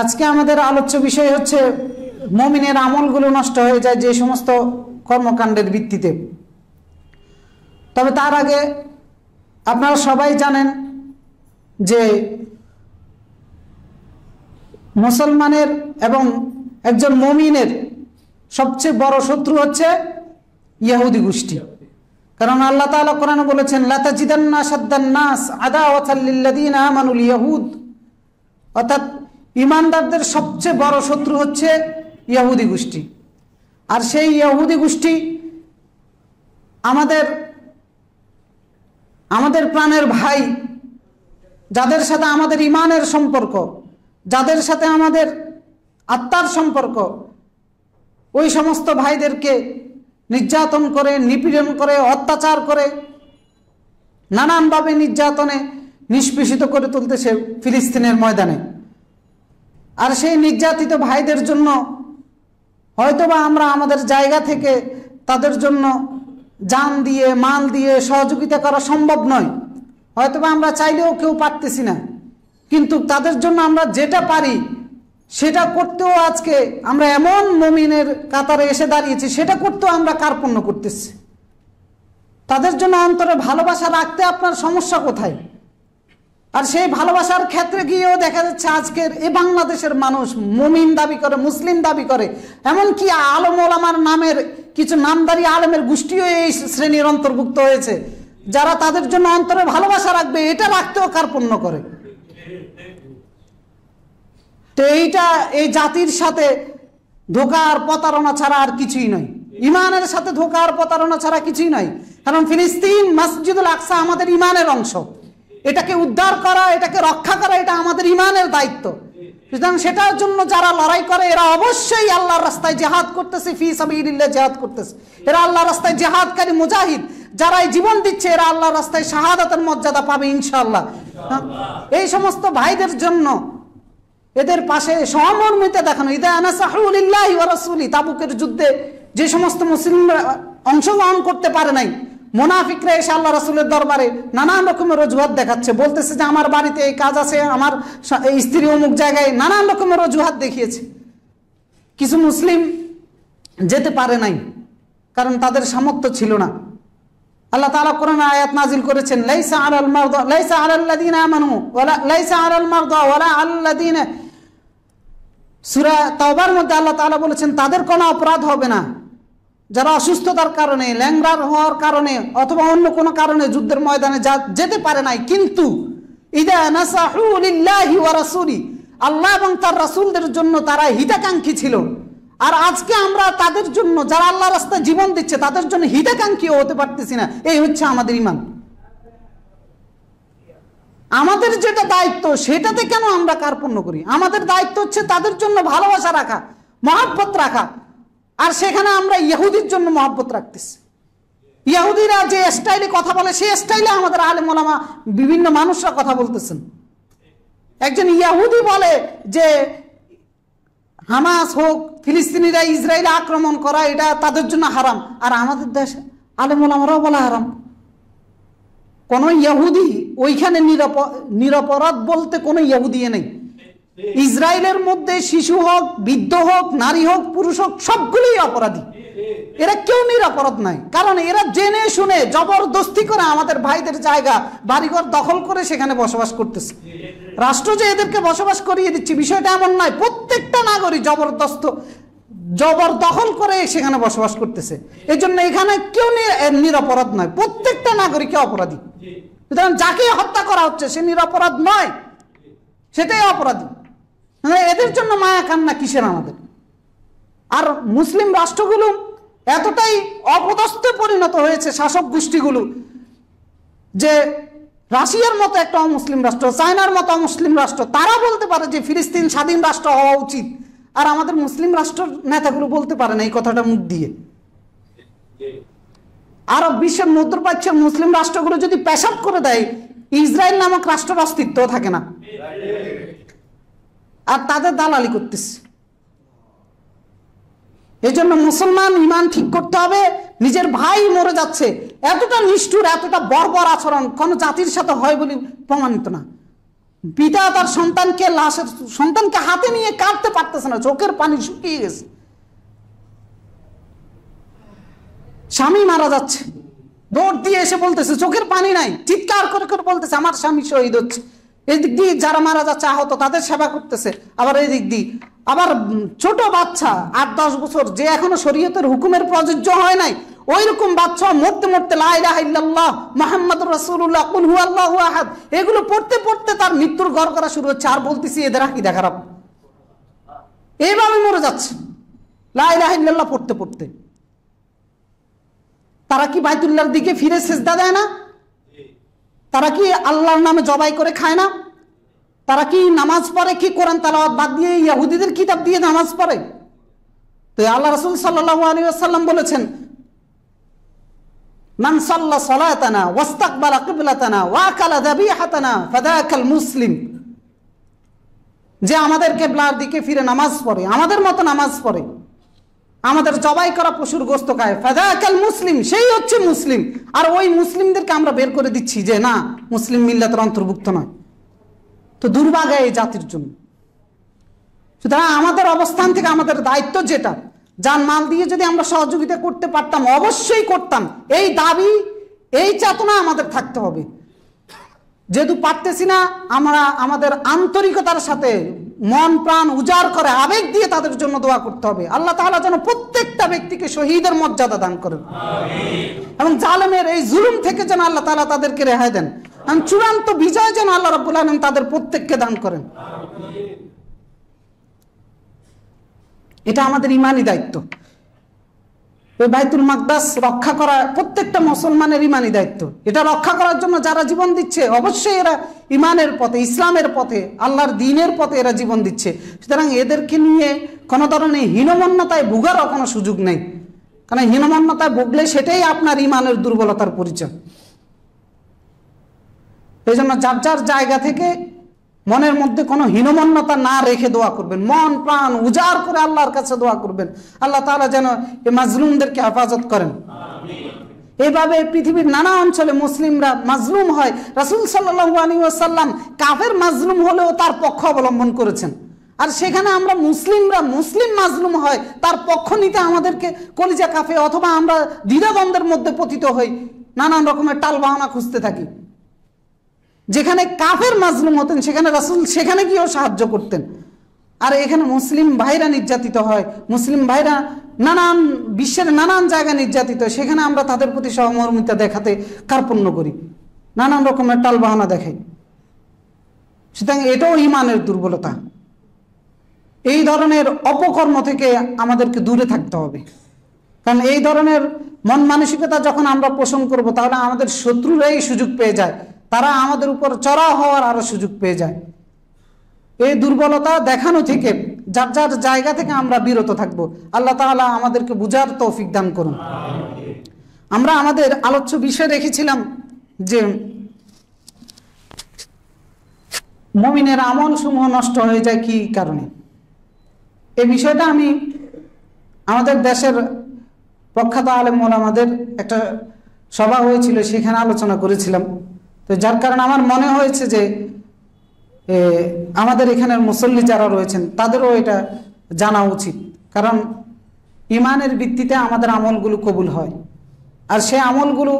আজকে আমাদের আলোচ্য বিষয় হচ্ছে মুমিনের আমলগুলো নষ্ট হয়ে যায় যে সমস্ত কর্মকাণ্ডের ভিত্তিতে। তবে তার আগে আপনারা সবাই জানেন যে মুসলমানের এবং একজন মুমিনের সবচেয়ে বড় শত্রু হচ্ছে ইহুদি গোষ্ঠী। কারণ আল্লাহ তাআলা কোরআনে বলেছেন, লাতাজিদান্না আশাদ্দান নাস আদাওয়াতাল লিল্লাযিনা আমানুল ইয়াহুদ, অর্থাৎ ঈমানদারদের সবচেয়ে বড় শত্রু হচ্ছে ইহুদি গোষ্ঠী। আর সেই ইহুদি গোষ্ঠী আমাদের প্রাণের ভাই, যাদের সাথে আমাদের ঈমানের সম্পর্ক, যাদের সাথে আমাদের আত্মার সম্পর্ক, ওই সমস্ত ভাইদেরকে নির্যাতন করে, নিপীড়ন করে, অত্যাচার করে, নানানভাবে নির্যাতনে নিষ্পেষিত করে তুলতেছে ফিলিস্তিনের ময়দানে। আর সেই নির্যাতিত ভাইদের জন্য হয়তোবা আমরা আমাদের জায়গা থেকে তাদের জন্য জান দিয়ে, মাল দিয়ে সহযোগিতা করা সম্ভব নয়, হয়তোবা আমরা চাইলেও কেউ পারতেছি না, কিন্তু তাদের জন্য আমরা যেটা পারি সেটা করতেও আজকে আমরা এমন মুমিনের কাতারে এসে দাঁড়িয়েছি, সেটা করতেও আমরা কার্পণ্য করতেছি। তাদের জন্য অন্তরে ভালোবাসা রাখতে আপনার সমস্যা কোথায়? আর সেই ভালোবাসার ক্ষেত্রে গিয়েও দেখা যাচ্ছে আজকের এই বাংলাদেশের মানুষ মুমিন দাবি করে, মুসলিম দাবি করে, এমনকি আলেম ওলামার নামের কিছু নামদারি আলেমের গোষ্ঠীও এই শ্রেণীর অন্তর্ভুক্ত হয়েছে, যারা তাদের জন্য অন্তরে ভালোবাসা রাখবে এটা রাখতেও কার্পণ্য করে। তো এই জাতির সাথে ধোঁকা আর প্রতারণা ছাড়া আর কিছুই নয়, ইমানের সাথে ধোঁকা আর প্রতারণা ছাড়া কিছুই নয়। কারণ ফিলিস্তিন, মসজিদুল আকসা আমাদের ইমানের অংশ, এটাকে উদ্ধার করা, এটাকে রক্ষা করা, এটা আমাদের ইমানের দায়িত্ব। সুতরাং সেটার জন্য যারা লড়াই করে এরা অবশ্যই আল্লাহর রাস্তায় জিহাদ করতেছে, ফি সাবিলিল্লাহ জিহাদ করতেছে, এরা আল্লাহর রাস্তায় জিহাদকারী মুজাহিদ। যারা এই জীবন দিচ্ছে এরা আল্লাহর রাস্তায় শাহাদাতের মর্যাদা পাবে ইনশাআল্লাহ। এই সমস্ত ভাইদের জন্য এদের পাশে সহমর্মিতা দেখানো, ইদা নাসাহু লিল্লাহি ওয়া রাসূলি, তাবুকের যুদ্ধে যে সমস্ত মুসলিমরা অংশগ্রহণ করতে পারে নাই, মুনাফিকরা এসে আল্লাহ রাসূলের দরবারে নানান রকমের অজুহাত দেখাচ্ছে, বলতেছে যে আমার বাড়িতে এই কাজ আছে, আমার স্ত্রী অমুক জায়গায়, নানান রকমের অজুহাত দেখিয়েছে। কিছু মুসলিম যেতে পারে নাই কারণ তাদের সামর্থ্য ছিল না। আল্লাহ তাআলা কোরআনে আয়াত নাজিল করেছেন, লাইসা আলাল মারদা লাইসা আলাল্লাযিনা আমানু ওয়ালা লাইসা আলাল মারদা ওয়ালা আল্লাযিনা, সূরা তাওবার মধ্যে আল্লাহ তাআলা বলেছেন তাদের কোনো অপরাধ হবে না যারা অসুস্থতার কারণে, ল্যাংড়ার হওয়ার কারণে অথবা অন্য কোনো কারণে যুদ্ধের ময়দানে যেতে পারে নাই, কিন্তু ইদা নাসাহু লিল্লাহি ওয়া রাসূলি, আল্লাহ এবং তার রাসূলদের জন্য তারা হিতাকাঙ্ক্ষী ছিল। আর আজকে আমরা তাদের জন্য, যারা আল্লাহর রাস্তায় জীবন দিচ্ছে, তাদের জন্য হিতাকাঙ্ক্ষী হতে পারতেছি না। এই হচ্ছে আমাদের ঈমান। আমাদের যেটা দায়িত্ব সেটাতে কেন আমরা কার্পণ্য করি? আমাদের দায়িত্ব হচ্ছে তাদের জন্য ভালোবাসা রাখা, মহব্বত রাখা। আর সেখানে আমরা ইহুদির জন্য মহব্বত রাখতেছি। ইহুদিরা যে স্টাইলে কথা বলে সেই স্টাইলে আমাদের আলেম ওলামা বিভিন্ন মানুষরা কথা বলতেছেন। একজন ইহুদি বলে যে হামাস হোক, ফিলিস্তিনিরা ইসরায়েলে আক্রমণ করা এটা তাদের জন্য হারাম, আর আমাদের দেশে আলেম ওলামারাও বলা হারাম। কোন ইহুদি ওইখানে নিরপরাধ বলতে কোনো ইহুদি নেই। ইসরায়েলের মধ্যে শিশু হোক, বৃদ্ধ হোক, নারী হোক, পুরুষ হোক, সবগুলোই অপরাধী। এরা কেউ নিরপরাধ নাই, কারণ এরা জেনে শুনে জবরদস্তি করে আমাদের ভাইদের জায়গা বাড়িঘর দখল করে সেখানে বসবাস করতেছে। রাষ্ট্র যে এদেরকে বসবাস করিয়ে দিচ্ছে বিষয়টা এমন নয়, প্রত্যেকটা নাগরিক জবরদখল করে সেখানে বসবাস করতেছে। এই জন্য এখানে কেউ নিরপরাধ নয়, প্রত্যেকটা নাগরিকই অপরাধী। সুতরাং যাকে হত্যা করা হচ্ছে সে নিরপরাধ নয়, সেটাই অপরাধী। এদের জন্য মায়া কান্না কিসের আমাদের? আর মুসলিম রাষ্ট্রগুলো এতটাই অপদস্থে পরিণত হয়েছে, শাসক গোষ্ঠীগুলো, যে রাশিয়ার মতো একটা অমুসলিম রাষ্ট্র, চায়নার মতো অমুসলিম রাষ্ট্র, তারা বলতে পারে যে ফিলিস্তিন স্বাধীন রাষ্ট্র হওয়া উচিত, আর আমাদের মুসলিম রাষ্ট্রের নেতাগুলো বলতে পারে না এই কথাটা মুখ দিয়ে। আরব বিশ্বের মধ্যপ্রাচ্যের মুসলিম রাষ্ট্রগুলো যদি পেশাব করে দেয়, ইসরায়েল নামক রাষ্ট্রের অস্তিত্ব থাকে না, আর তাদের দালালি করতেছে। এই জন্য মুসলমান ইমান ঠিক করতে হবে। নিজের ভাই মরে যাচ্ছে, এতটা নিষ্ঠুর, এতটা বর্বর আচরণ কোন জাতির সাথে হয় বলে প্রমাণিত না। পিতা তার সন্তানকে হাতে নিয়ে কাটতে পারতেছে না, চোখের পানি শুকিয়ে গেছে। স্বামী মারা যাচ্ছে, দৌড় দিয়ে এসে বলতেছে চোখের পানি নাই, চিৎকার করে করে বলতেছে আমার স্বামী শহীদ হচ্ছে। এই দিক দিয়ে যারা মারা যাচ্ছে আহত তাদের সেবা করতেছে, আবার এই দিক দিয়ে আবার ছোট বাচ্চা 8-10 বছর যে এখনো শরীয়তের হুকুমের প্রযোজ্য হয় নাই, ওই রকম বাচ্চা মরতে মরতে লা ইলাহা ইল্লাল্লাহ মুহাম্মাদুর রাসূলুল্লাহ কুল হুয়াল্লাহু আহাদ এগুলো পড়তে পড়তে তার মৃত্যুর ঘর করা শুরু হচ্ছে। আর বলতেছি এদের আকীদা খারাপ, এইভাবে মরে যাচ্ছে লা ইলাহা ইল্লাল্লাহ পড়তে পড়তে। তারা কি বাইতুল্লাহর দিকে ফিরে সিজদা দেয় না? তারা কি আল্লাহর নামে জবাই করে খায় না? তারা কি নামাজ পড়ে? কি কোরআন তেলাওয়াত বাদ দিয়ে ইহুদিদের কিতাব দিয়ে নামাজ পড়ে? তো আল্লাহ রাসূল সাল্লাল্লাহু আলাইহি ওয়াসাল্লাম বলেছেন, মান সাল্লা সালাতানা ওয়াস্তাকবালা কিবলাতানা ওয়া আকালা যাবিহাতানা ফাযাকাল মুসলিম, যে আমাদের কিবলার দিকে ফিরে নামাজ পড়ে, আমাদের মতো নামাজ পড়ে, আমাদের জবাই করা পশুর গোশত খায়, ফাযাকাল মুসলিম, সেই হচ্ছে মুসলিম। আর ওই মুসলিমদেরকে আমরা বের করে দিচ্ছি যে না, মুসলিম মিল্লাতের অন্তর্ভুক্ত নয়। তো দুর্ভাগ্য এই জাতির জন্য। সুতরাং আমাদের অবস্থান থেকে আমাদের দায়িত্ব যেটা, জান মাল দিয়ে যদি আমরা সহযোগিতা করতে পারতাম অবশ্যই করতাম, এই দাবি এই চেতনা আমাদের থাকতে হবে। যেহেতু পারতেছি না, আমরা আমাদের আন্তরিকতার সাথে মন প্রাণ উজাড় করে আবেগ দিয়ে তাদের জন্য দোয়া করতে হবে। আল্লাহ তাআলা যেন প্রত্যেকটা ব্যক্তিকে শহীদের মর্যাদা দান করেন এবং জালেমের এই জুলুম থেকে যেন আল্লাহ তাআলা তাদেরকে রেহাই দেন, এবং চূড়ান্ত বিজয় যেন আল্লাহ রাব্বুল আলামিন তাদের প্রত্যেককে দান করেন। এটা আমাদের ইমানি দায়িত্ব। এই বাইতুল মাকদাস রক্ষা করা প্রত্যেকটা মুসলমানের ইমানি দায়িত্ব। এটা রক্ষা করার জন্য যারা জীবন দিচ্ছে অবশ্যই এরা ইমানের পথে, ইসলামের পথে, আল্লাহর দ্বীনের পথে এরা জীবন দিচ্ছে। সুতরাং এদেরকে নিয়ে কোনো ধরনের হীনমন্যতায় ভোগারও কোনো সুযোগ নেই, কারণ হীনমন্যতায় ভুগলে সেটাই আপনার ইমানের দুর্বলতার পরিচয়। এই জন্য যার যার জায়গা থেকে মনের মধ্যে কোনো হীনমন্যতা না রেখে দোয়া করবেন, মন প্রাণ উজাড় করে আল্লাহর কাছে দোয়া করবেন, আল্লাহ তাআলা যেন এই মাজলুমদেরকে হেফাজত করেন। এইভাবে পৃথিবীর নানা অঞ্চলে মুসলিমরা মাজলুম হয়। রাসূল সাল্লাল্লাহু আলাইহি ওয়াসাল্লাম কাফের মাজলুম হলেও তার পক্ষ অবলম্বন করেছেন, আর সেখানে আমরা মুসলিমরা মুসলিম মাজলুম হয় তার পক্ষ নিতে আমাদেরকে কলিজা কাঁপে, অথবা আমরা দ্বিধাদ্বন্দ্বের মধ্যে পতিত হই, নানান রকমের টাল বাহানা খুঁজতে থাকি। যেখানে কাফের মাজলুম হতেন সেখানে রাসূল সেখানে গিয়েও সাহায্য করতেন, আর এখানে মুসলিম ভাইরা নির্যাতিত হয়, মুসলিম ভাইরা নানান বিশ্বের নানান জায়গায় নির্যাতিত হয়, সেখানে আমরা তাদের প্রতি সহমর্মিতা দেখাতে কার্পণ্য করি, নানান রকমের টাল বাহানা দেখাই। সুতরাং এটাও ইমানের দুর্বলতা। এই ধরনের অপকর্ম থেকে আমাদেরকে দূরে থাকতে হবে, কারণ এই ধরনের মন মানসিকতা যখন আমরা পোষণ করব তাহলে আমাদের শত্রুরাই সুযোগ পেয়ে যায়, তারা আমাদের উপর চড়াও হওয়ার আরো সুযোগ পেয়ে যায়। এই দুর্বলতা দেখানো থেকে যার যার জায়গা থেকে আমরা বিরত থাকব। আল্লাহ তাআলা আমাদেরকে বুঝার তৌফিক দান করুন। আমরা আমাদের আলোচ্য বিষয় রেখেছিলাম যে মুমিনের আমল সমূহ নষ্ট হয়ে যায় কি কারণে। এই বিষয়টা আমি আমাদের দেশের প্রখ্যাত আলেম ওলামাদের একটা সভা হয়েছিল, সেখানে আলোচনা করেছিলাম। তো যার কারণে আমার মনে হয়েছে যে আমাদের এখানের মুসল্লি যারা রয়েছেন তাদেরও এটা জানা উচিত, কারণ ইমানের ভিত্তিতে আমাদের আমলগুলো কবুল হয়, আর সে আমলগুলো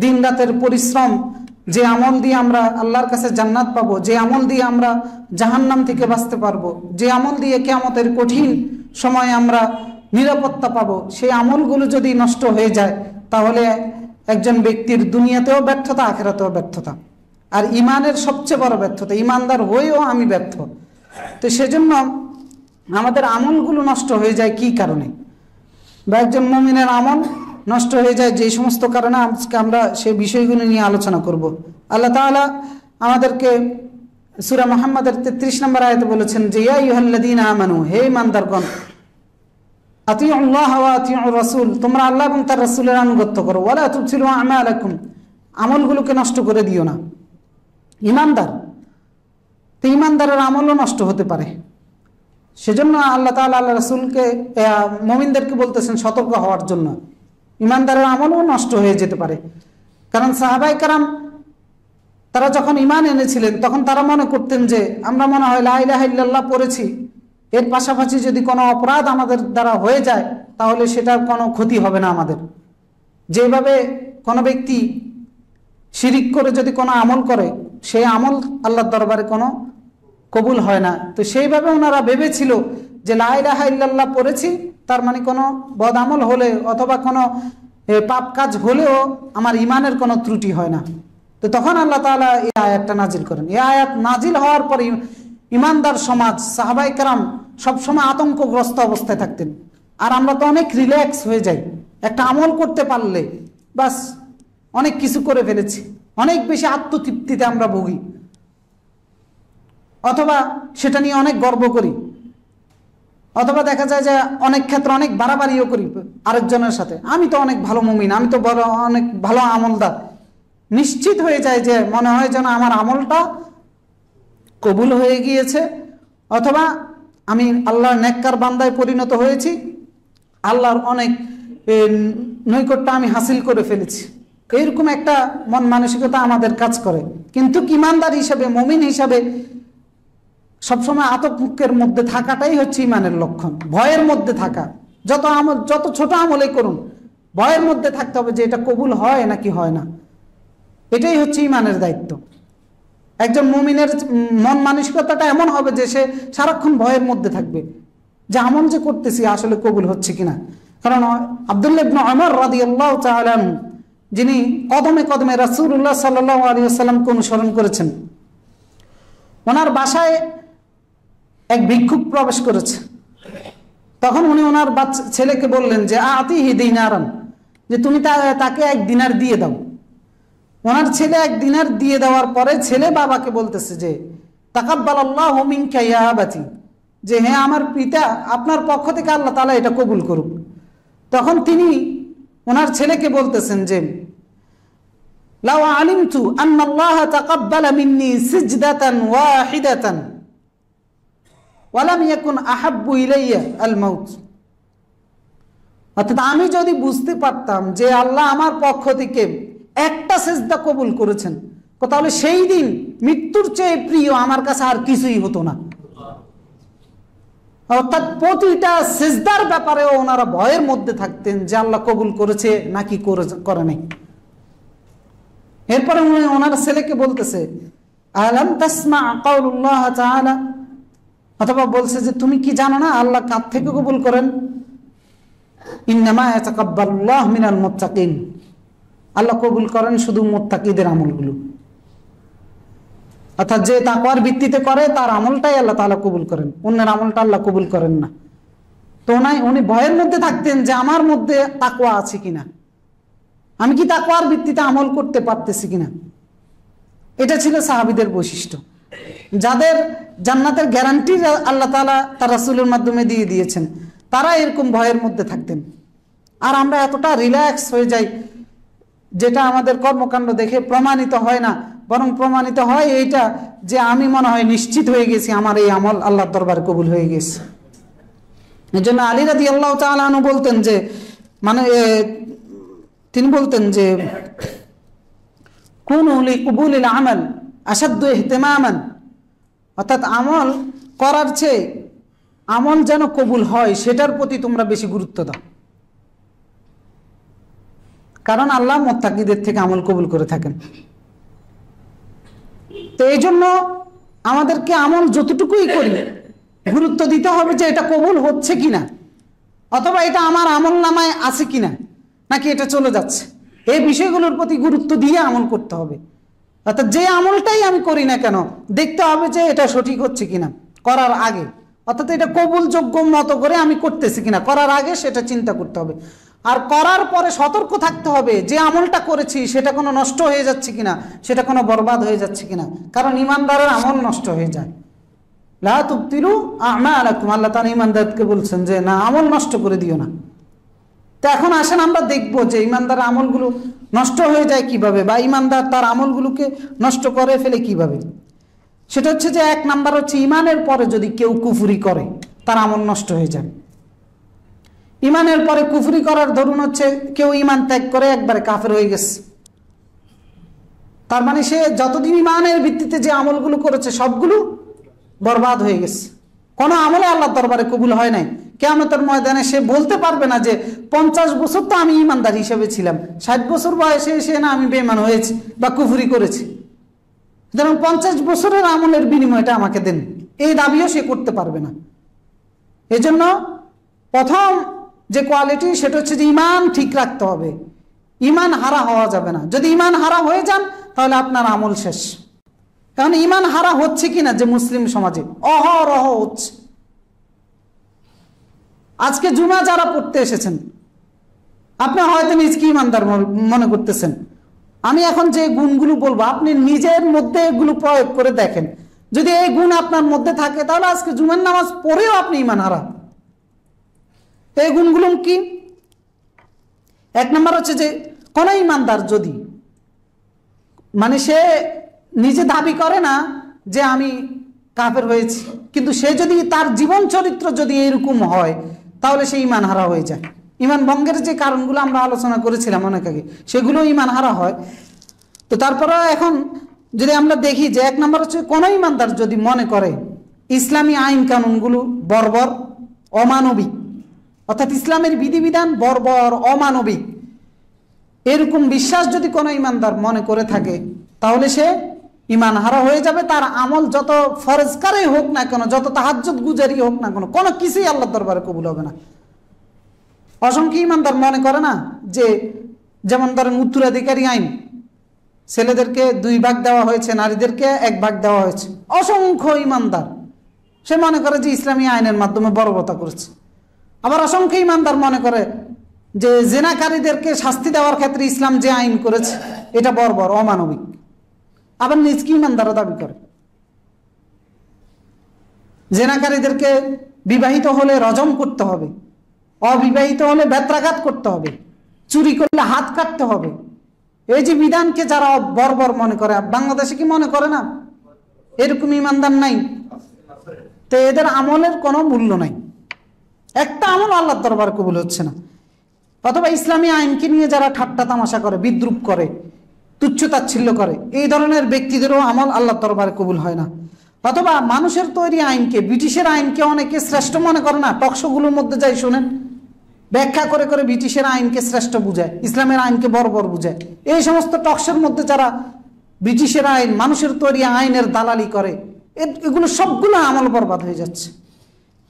দিন রাতের পরিশ্রম, যে আমল দিয়ে আমরা আল্লাহর কাছে জান্নাত পাবো, যে আমল দিয়ে আমরা জাহান্নাম থেকে বাঁচতে পারবো, যে আমল দিয়ে কিয়ামতের কঠিন সময়ে আমরা নিরাপত্তা পাবো, সেই আমলগুলো যদি নষ্ট হয়ে যায় তাহলে একজন ব্যক্তির দুনিয়াতেও ব্যর্থতা, আখিরাতেও ব্যর্থতা। আর ইমানের সবচেয়ে বড় ব্যর্থতা, ইমানদার হয়েও আমি ব্যর্থ। তো সেজন্য আমাদের আমলগুলো নষ্ট হয়ে যায় কি কারণে, বা একজন মুমিনের আমল নষ্ট হয়ে যায় যে সমস্ত কারণে, আজকে আমরা সেই বিষয়গুলো নিয়ে আলোচনা করব। আল্লাহ তাআলা আমাদেরকে সূরা মুহাম্মাদের 33 নম্বর আয়াতে বলেছেন যে ইয়া আইয়ুহাল্লাযীনা আমানু, হে ঈমানদারগণ, আতিউল্লাহ ওয়া আতিউর রাসূল, তোমরা আল্লাহ এবং তার রাসূলের আনুগত্য করো, ওয়ালা তুবতিলু আমালাকুম, আমলগুলোকে নষ্ট করে দিও না। ঈমানদার তো ঈমানদারের আমলও নষ্ট হতে পারে, সেজন্য আল্লাহ তাআলা আল্লাহ রাসূলকে মুমিনদেরকে বলতেছেন সতর্ক হওয়ার জন্য। ঈমানদারের আমলও নষ্ট হয়ে যেতে পারে, কারণ সাহাবায়ে কেরাম তারা যখন ঈমান এনেছিলেন তখন তারা মনে করতেন যে আমরা মনে হয় লা ইলাহা ইল্লাল্লাহ পড়েছি, এর পাশাপাশি যদি কোনো অপরাধ আমাদের দ্বারা হয়ে যায় তাহলে সেটার কোনো ক্ষতি হবে না আমাদের। যেভাবে কোনো ব্যক্তি শিরিক করে যদি কোনো আমল করে সেই আমল আল্লাহর দরবারে কোনো কবুল হয় না, তো সেইভাবে ওনারা ভেবেছিল যে লা ইলাহা ইল্লাল্লাহ পড়েছি তার মানে কোনো বদ আমল হলে অথবা কোনো পাপ কাজ হলেও আমার ঈমানের কোনো ত্রুটি হয় না। তো তখন আল্লাহ তাআলা এই আয়াতটা নাজিল করেন। এই আয়াত নাজিল হওয়ার পরে ঈমানদার সমাজ সাহাবায়ে কেরাম সবসময় আতঙ্কগ্রস্ত অবস্থায় থাকতেন। আর আমরা তো অনেক রিল্যাক্স হয়ে যাই, একটা আমল করতে পারলে বাস অনেক কিছু করে ফেলেছি, অনেক বেশি আত্মতৃপ্তিতে আমরা ভুগি, অথবা সেটা নিয়ে অনেক গর্ব করি, অথবা দেখা যায় যে অনেক ক্ষেত্রে অনেক বাড়াবাড়িও করি আরেকজনের সাথে। আমি তো অনেক ভালো মুমিন, আমি তো বড় অনেক ভালো আমলদার। নিশ্চিত হয়ে যায় যে মনে হয় যেন আমার আমলটা কবুল হয়ে গিয়েছে, অথবা আমি আল্লাহর নেককার বান্দায় পরিণত হয়েছি, আল্লাহর অনেক নৈকট্য আমি হাসিল করে ফেলেছি। এইরকম একটা মন মানসিকতা আমাদের কাজ করে। কিন্তু ঈমানদার হিসাবে, মুমিন হিসাবে সবসময় আতঙ্কের মধ্যে থাকাটাই হচ্ছে ঈমানের লক্ষণ। ভয়ের মধ্যে থাকা, যত ছোট আমলে করুন ভয়ের মধ্যে থাকতে হবে যে এটা কবুল হয় নাকি হয় না। এটাই হচ্ছে ঈমানের দায়িত্ব। একজন মুমিনের মন মানসিকতাটা এমন হবে যে সে সারাক্ষণ ভয়ের মধ্যে থাকবে যে আমল যে করতেছি আসলে কবুল হচ্ছে কিনা। কারণ আব্দুল্লাহ ইবনে উমর রাদিয়াল্লাহু তাআলা আনহু, যিনি কদমে কদমে রাসূলুল্লাহ সাল্লাল্লাহু আলাইহি ওয়াসাল্লামকে অনুসরণ করেছেন, ওনার বাসায় এক ভিক্ষুক প্রবেশ করেছে। তখন উনি ওনার ছেলেকে বললেন যে আতিহি দিনারান, যে তুমি তাকে 1 দিনার দিয়ে দাও। ওনার ছেলে 1 দিনার দিয়ে দেওয়ার পরে ছেলে বাবাকে বলতেছে যে তাকাব্বালাল্লাহু মিনকা ইয়া আবাতি, যে হ্যাঁ আমার পিতা, আপনার পক্ষ থেকে আল্লাহ তাআলা এটা কবুল করুক। তখন তিনি ওনার ছেলেকে বলতেছেন যে লাউ আলিমতু আন্নাল্লাহা তাকাব্বালা মিন্নি সিজদাতান ওয়াহিদাতান ওয়ালাম ইয়াকুন আহাব্বু ইলাইয়া আল মাউত। অর্থাৎ আমি যদি বুঝতে পারতাম যে আল্লাহ আমার পক্ষ থেকে একটা সিজদা কবুল করেছেন, তাহলে সেই দিন মৃত্যুর চেয়ে প্রিয় আমার কাছে আর কিছুই হতো না। অর্থাৎ প্রতিটা সিজদার ব্যাপারেও ওনারা ভয়ের মধ্যে থাকতেন যে আল্লাহ কবুল করেছে নাকি করে নাই। এরপরে উনি ওনার ছেলেকে বলতেছে আলাম তাসমা কাউলুল্লাহ তাআলা, অথবা বলছে যে তুমি কি জানো না আল্লাহ কার থেকে কবুল করেন? ইন্নামা ইয়াতাকাব্বালুল্লাহু মিনাল মুত্তাকিন, আল্লাহ কবুল করেন শুধু মুত্তাকিদের আমলগুলো। অর্থাৎ যে তাকওয়ার ভিত্তিতে করে তার আমলটাই আল্লাহ তাআলা কবুল করেন, অন্যের আমলটা আল্লাহ কবুল করেন না। তো উনি ভয়ের মধ্যে থাকতেন যে আমার মধ্যে তাকওয়া আছে কিনা, আমি কি তাকওয়ার ভিত্তিতে আমল করতে পারতেছি কিনা। এটা ছিল সাহাবীদের বৈশিষ্ট্য, যাদের জান্নাতের গ্যারান্টি আল্লাহ তাআলা তার রাসূলের মাধ্যমে দিয়ে দিয়েছেন, তারা এরকম ভয়ের মধ্যে থাকতেন। আর আমরা এতটা রিল্যাক্স হয়ে যাই যেটা আমাদের কর্মকাণ্ড দেখে প্রমাণিত হয় না, বরং প্রমাণিত হয় এইটা যে আমি মনে হয় নিশ্চিত হয়ে গেছি আমার এই আমল আল্লাহর দরবারে কবুল হয়ে গেছে। এই জন্য আলী রাদিয়াল্লাহু তাআলা আনহু বলতেন যে তিনি বলতেন যে কুনু লিকুবুলিল আমাল আশাদ্দু ইহতিমামান, অর্থাৎ আমল করার চেয়ে আমল যেন কবুল হয় সেটার প্রতি তোমরা বেশি গুরুত্ব দাও, কারণ আল্লাহ মুত্তাকিদের থেকে আমল কবুল করে থাকেন। তো এই জন্য আমাদেরকে আমল যতটুকুই করি গুরুত্ব দিতে হবে যে এটা কবুল হচ্ছে কিনা, অথবা এটা আমার আমল নামায় আছে কিনা, নাকি এটা চলে যাচ্ছে। এই বিষয়গুলোর প্রতি গুরুত্ব দিয়ে আমল করতে হবে। অর্থাৎ যে আমলটাই আমি করি না কেন দেখতে হবে যে এটা সঠিক হচ্ছে কিনা করার আগে, অর্থাৎ এটা কবুলযোগ্য মতো করে আমি করতেছি কিনা করার আগে সেটা চিন্তা করতে হবে। আর করার পরে সতর্ক থাকতে হবে যে আমলটা করেছি সেটা কোনো নষ্ট হয়ে যাচ্ছে কিনা, সেটা কোনো বরবাদ হয়ে যাচ্ছে কিনা। কারণ ইমানদারের আমল নষ্ট হয়ে যায়। লা তুবতিলু আমালাকুম, আল্লাহ তাআলা ইমানদারকে বলছেন যে না, আমল নষ্ট করে দিও না। তো এখন আসেন আমরা দেখব যে ইমানদার আমলগুলো নষ্ট হয়ে যায় কিভাবে, বা ইমানদার তার আমলগুলোকে নষ্ট করে ফেলে কিভাবে। সেটা হচ্ছে যে 1 নাম্বার হচ্ছে ইমানের পরে যদি কেউ কুফরি করে তার আমল নষ্ট হয়ে যায়। ইমানের পরে কুফরি করার ধরুন হচ্ছে কেউ ইমান ত্যাগ করে একবারে কাফের হয়ে গেছে, তার মানে সে যতদিন ইমানের ভিত্তিতে যে আমলগুলো করেছে সবগুলো বরবাদ হয়ে গেছে, কোনো আমলে আল্লাহর দরবারে কবুল হয় নাই। কিয়ামতের ময়দানে সে বলতে পারবে না যে 50 বছর তো আমি ইমানদার হিসেবে ছিলাম, 60 বছর বয়সে এসে না আমি বেঈমান হয়েছি বা কুফরি করেছি, সুতরাং 50 বছরের আমলের বিনিময়টা আমাকে দেন, এই দাবিও সে করতে পারবে না। এজন্য প্রথম যে কোয়ালিটি সেটা হচ্ছে যে ইমান ঠিক রাখতে হবে, ইমান হারা হওয়া যাবে না। যদি ইমান হারা হয়ে যান তাহলে আপনার আমল শেষ। কারণ ইমান হারা হচ্ছে কিনা যে মুসলিম সমাজে অহরহ হচ্ছে। আজকে জুমা যারা পড়তে এসেছেন, আপনি হয়তো নিজকে ইমানদার মনে করতেছেন, আমি এখন যে গুণগুলো বলবো আপনি নিজের মধ্যে এগুলো প্রয়োগ করে দেখেন, যদি এই গুণ আপনার মধ্যে থাকে তাহলে আজকে জুমার নামাজ পড়েও আপনি ইমান হারা। এই গুণগুলো কি? এক নম্বর হচ্ছে যে কোন ইমানদার যদি মানে সে নিজে দাবি করে না যে আমি কাফের হয়েছি, কিন্তু সে যদি তার জীবন চরিত্র যদি এরকম হয় তাহলে সে ইমান হারা হয়ে যায়। ইমান ভঙ্গের যে কারণগুলো আমরা আলোচনা করেছিলাম অনেক আগে, সেগুলো ইমান হারা হয়। তো তারপরে এখন যদি আমরা দেখি যে এক নম্বর হচ্ছে কোন ইমানদার যদি মনে করে ইসলামী আইন কানুনগুলো বর্বর অমানবিক, অর্থাৎ ইসলামের বিধিবিধান বর্বর অমানবিক, এরকম বিশ্বাস যদি কোনো ইমানদার মনে করে থাকে তাহলে সে ইমান হারা হয়ে যাবে। তার আমল যত ফরজকারই হোক না কেন, যত তাহাজ্জুদ গুজারি হোক না কেন, কোনো কিছুই আল্লাহর দরবারে কবুল হবে না। অসংখ্য ইমানদার মনে করে না যে, যেমন ধরেন উত্তরাধিকারী আইন, ছেলেদেরকে 2 ভাগ দেওয়া হয়েছে, নারীদেরকে 1 ভাগ দেওয়া হয়েছে। অসংখ্য ইমানদার সে মনে করে যে ইসলামী আইনের মাধ্যমে বর্বরতা করেছে। আবার অসংখ্য ইমানদার মনে করে যে জেনাকারীদেরকে শাস্তি দেওয়ার ক্ষেত্রে ইসলাম যে আইন করেছে এটা বর্বর অমানবিক, আবার নিজকে ইমানদারও দাবি করে। জেনাকারীদেরকে বিবাহিত হলে রজম করতে হবে, অবিবাহিত হলে বেত্রাঘাত করতে হবে, চুরি করলে হাত কাটতে হবে, এই যে বিধানকে যারা বর্বর মনে করে, বাংলাদেশে কি মনে করে না? এরকম ইমানদার নাই? তো এদের আমলের কোনো মূল্য নাই, একটা আমল আল্লাহর দরবারে কবুল হচ্ছে না। অথবা ইসলামী আইনকে নিয়ে যারা ঠাট্টা তামাশা করে, বিদ্রুপ করে, তুচ্ছতাচ্ছিল্য করে, এই ধরনের ব্যক্তিদেরও আমল আল্লাহর দরবারে কবুল হয় না। অথবা মানুষের তৈরি আইনকে, ব্রিটিশের আইনকে অনেকে শ্রেষ্ঠ মনে করে না, টকশোগুলোর মধ্যে যাই শোনেন, ব্যাখ্যা করে করে ব্রিটিশের আইনকে শ্রেষ্ঠ বুঝায়, ইসলামের আইনকে বর্বর বুঝায়। এই সমস্ত টকশোর মধ্যে যারা ব্রিটিশের আইন, মানুষের তৈরি আইনের দালালি করে, এগুলো সবগুলো আমল বরবাদ হয়ে যাচ্ছে।